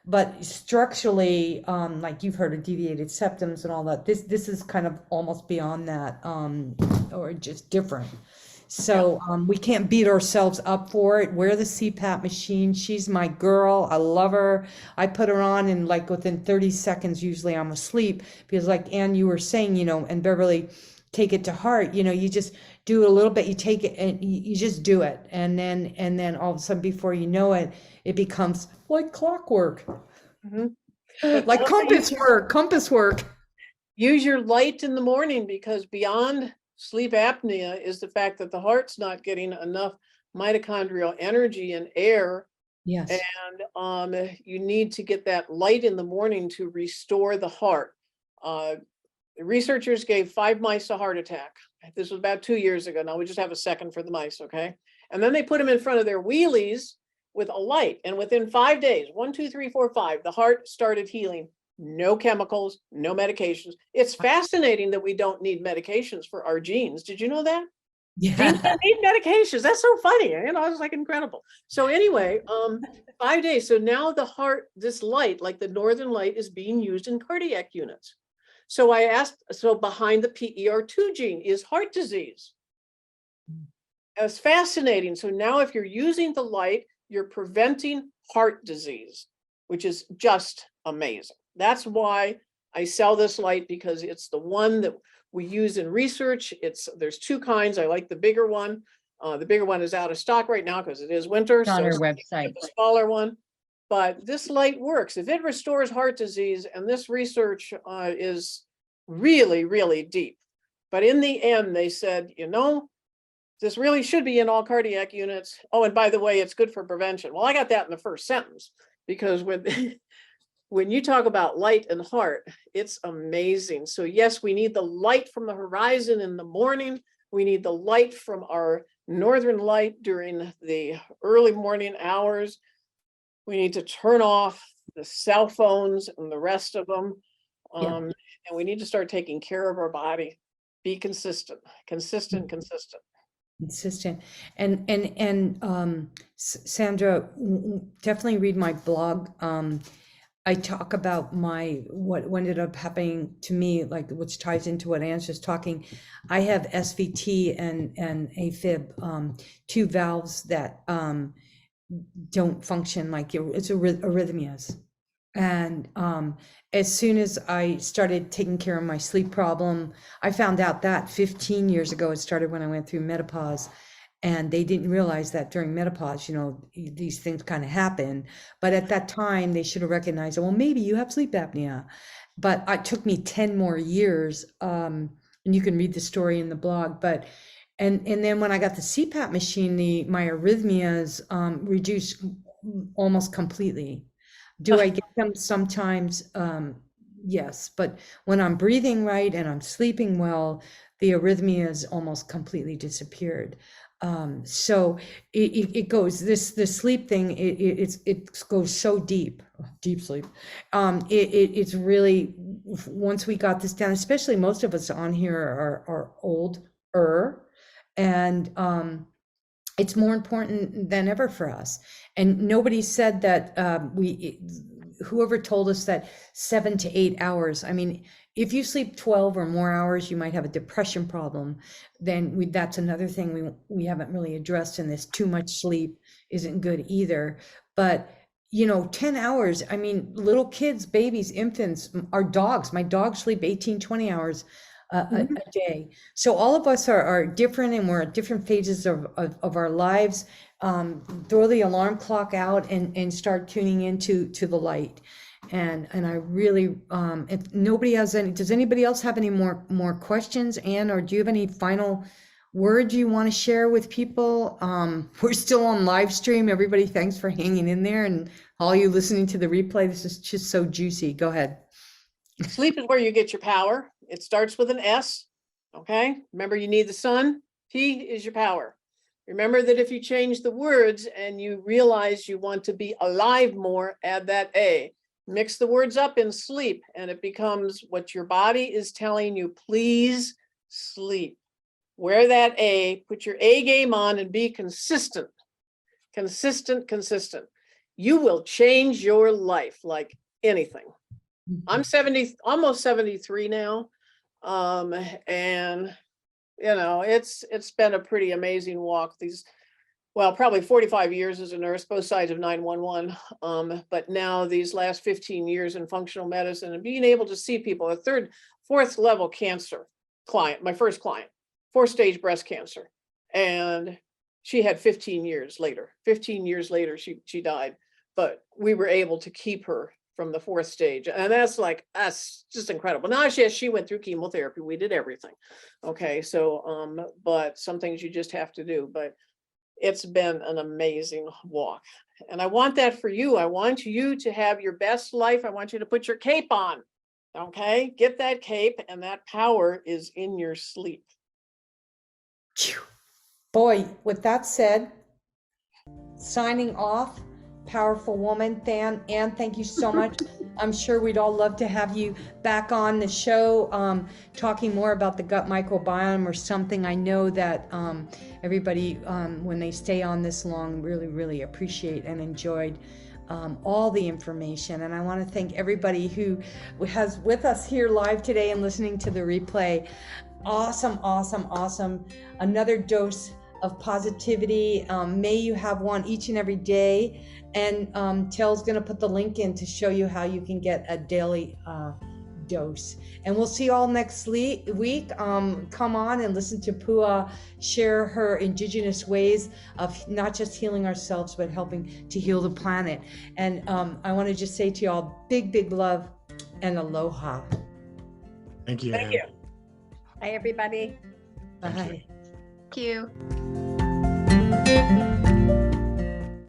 But structurally, like you've heard of deviated septums and all that, this is kind of almost beyond that, or just different. So we can't beat ourselves up for it. We're the CPAP machine. She's my girl. I love her. I put her on, and like within 30 seconds, usually I'm asleep, because like Ann, you were saying, and Beverly, take it to heart. You just do a little bit, you take it, and you just do it. And then all of a sudden, before you know it, it becomes like clockwork, like compass work. use your light in the morning, because beyond sleep apnea is the fact that the heart's not getting enough mitochondrial energy and air. Yes. And you need to get that light in the morning to restore the heart. The researchers gave 5 mice a heart attack. This was about 2 years ago. Now we just have a second for the mice, okay? And then they put them in front of their wheelies with a light. And within 5 days, 1, 2, 3, 4, 5, the heart started healing. No chemicals, no medications. It's fascinating that we don't need medications for our genes. Did you know that? Genes don't need medications. That's so funny. It's like incredible. So anyway, 5 days. So now the heart, this light, like the northern light, is being used in cardiac units. So I asked, behind the PER2 gene is heart disease. It's fascinating. So now if you're using the light, you're preventing heart disease, which is just amazing. That's why I sell this light, because it's the one that we use in research. There's 2 kinds. I like the bigger one. The bigger one is out of stock right now because it is winter. It's on So our website. the smaller one. But this light works. If it restores heart disease, and this research is really, really deep. But in the end, they said, this really should be in all cardiac units. Oh, and by the way, it's good for prevention. Well, I got that in the first sentence, because when you talk about light and heart, it's amazing. So yes, we need the light from the horizon in the morning. We need the light from our northern light during the early morning hours. We need to turn off the cell phones and the rest of them. Yeah. And we need to start taking care of our body. Be consistent. Consistent. And Sandra, definitely read my blog. I talk about what ended up happening to me, like, which ties into what Anne's just talking. I have SVT and AFib, two valves that don't function, like it's arrhythmias. And as soon as I started taking care of my sleep problem, I found out that 15 years ago. It started when I went through menopause, and they didn't realize that during menopause, these things kind of happen. But at that time, they should have recognized, well, maybe you have sleep apnea. But it took me 10 more years, and you can read the story in the blog. But and then when I got the CPAP machine, my arrhythmias reduced almost completely. Do I get them sometimes? Yes, but when I'm breathing right and I'm sleeping well, the arrhythmias almost completely disappeared. So it goes, the sleep thing, it goes so deep sleep. It's really, once we got this down, especially most of us on here are older, and it's more important than ever for us. And nobody said that whoever told us that 7 to 8 hours, I mean, if you sleep 12 or more hours, you might have a depression problem. Then that's another thing we haven't really addressed in this. Too much sleep isn't good either. But 10 hours, I mean, little kids, babies, infants, our dogs, my dogs sleep 18, 20 hours a day. So all of us are different, and we're at different phases of our lives. Throw the alarm clock out and start tuning into the light. And I really, if nobody has any, does anybody else have any more questions, Anne, or do you have any final words you want to share with people? We're still on live stream. Everybody, thanks for hanging in there, and all you listening to the replay. This is just so juicy. Go ahead. Sleep is where you get your power. It starts with an S. Okay. Remember, you need the sun. P is your power. Remember that if you change the words and you realize you want to be alive more, add that A. Mix the words up in sleep, and it becomes what your body is telling you. Please sleep. Wear that A, put your A game on, and be consistent. Consistent. You will change your life like anything. I'm 70, almost 73 now. And it's been a pretty amazing walk. Probably 45 years as a nurse, both sides of 911. But now these last 15 years in functional medicine, and being able to see people, a fourth level cancer client, my first client, 4-stage breast cancer. And she had 15 years later, she died, but we were able to keep her from the 4th stage. And that's just incredible. Now she went through chemotherapy. We did everything. Okay. So, but some things you just have to do, but it's been an amazing walk. And I want that for you. I want you to have your best life. I want you to put your cape on. Okay. Get that cape, and that power is in your sleep. Boy, with that said, signing off. Powerful woman, Anne, thank you so much. I'm sure we'd all love to have you back on the show, talking more about the gut microbiome or something. I know that everybody, when they stay on this long, really, really appreciate and enjoyed all the information. And I want to thank everybody who has with us here live today and listening to the replay. Awesome. Another dose of positivity. May you have one each and every day. And Tell's going to put the link in to show you how you can get a daily dose. And we'll see you all next week. Come on and listen to Pua share her indigenous ways of not just healing ourselves, but helping to heal the planet. And I want to just say to you all, big love and aloha. Thank you. Thank you. Hi, everybody. Thank you. Bye. Thank you.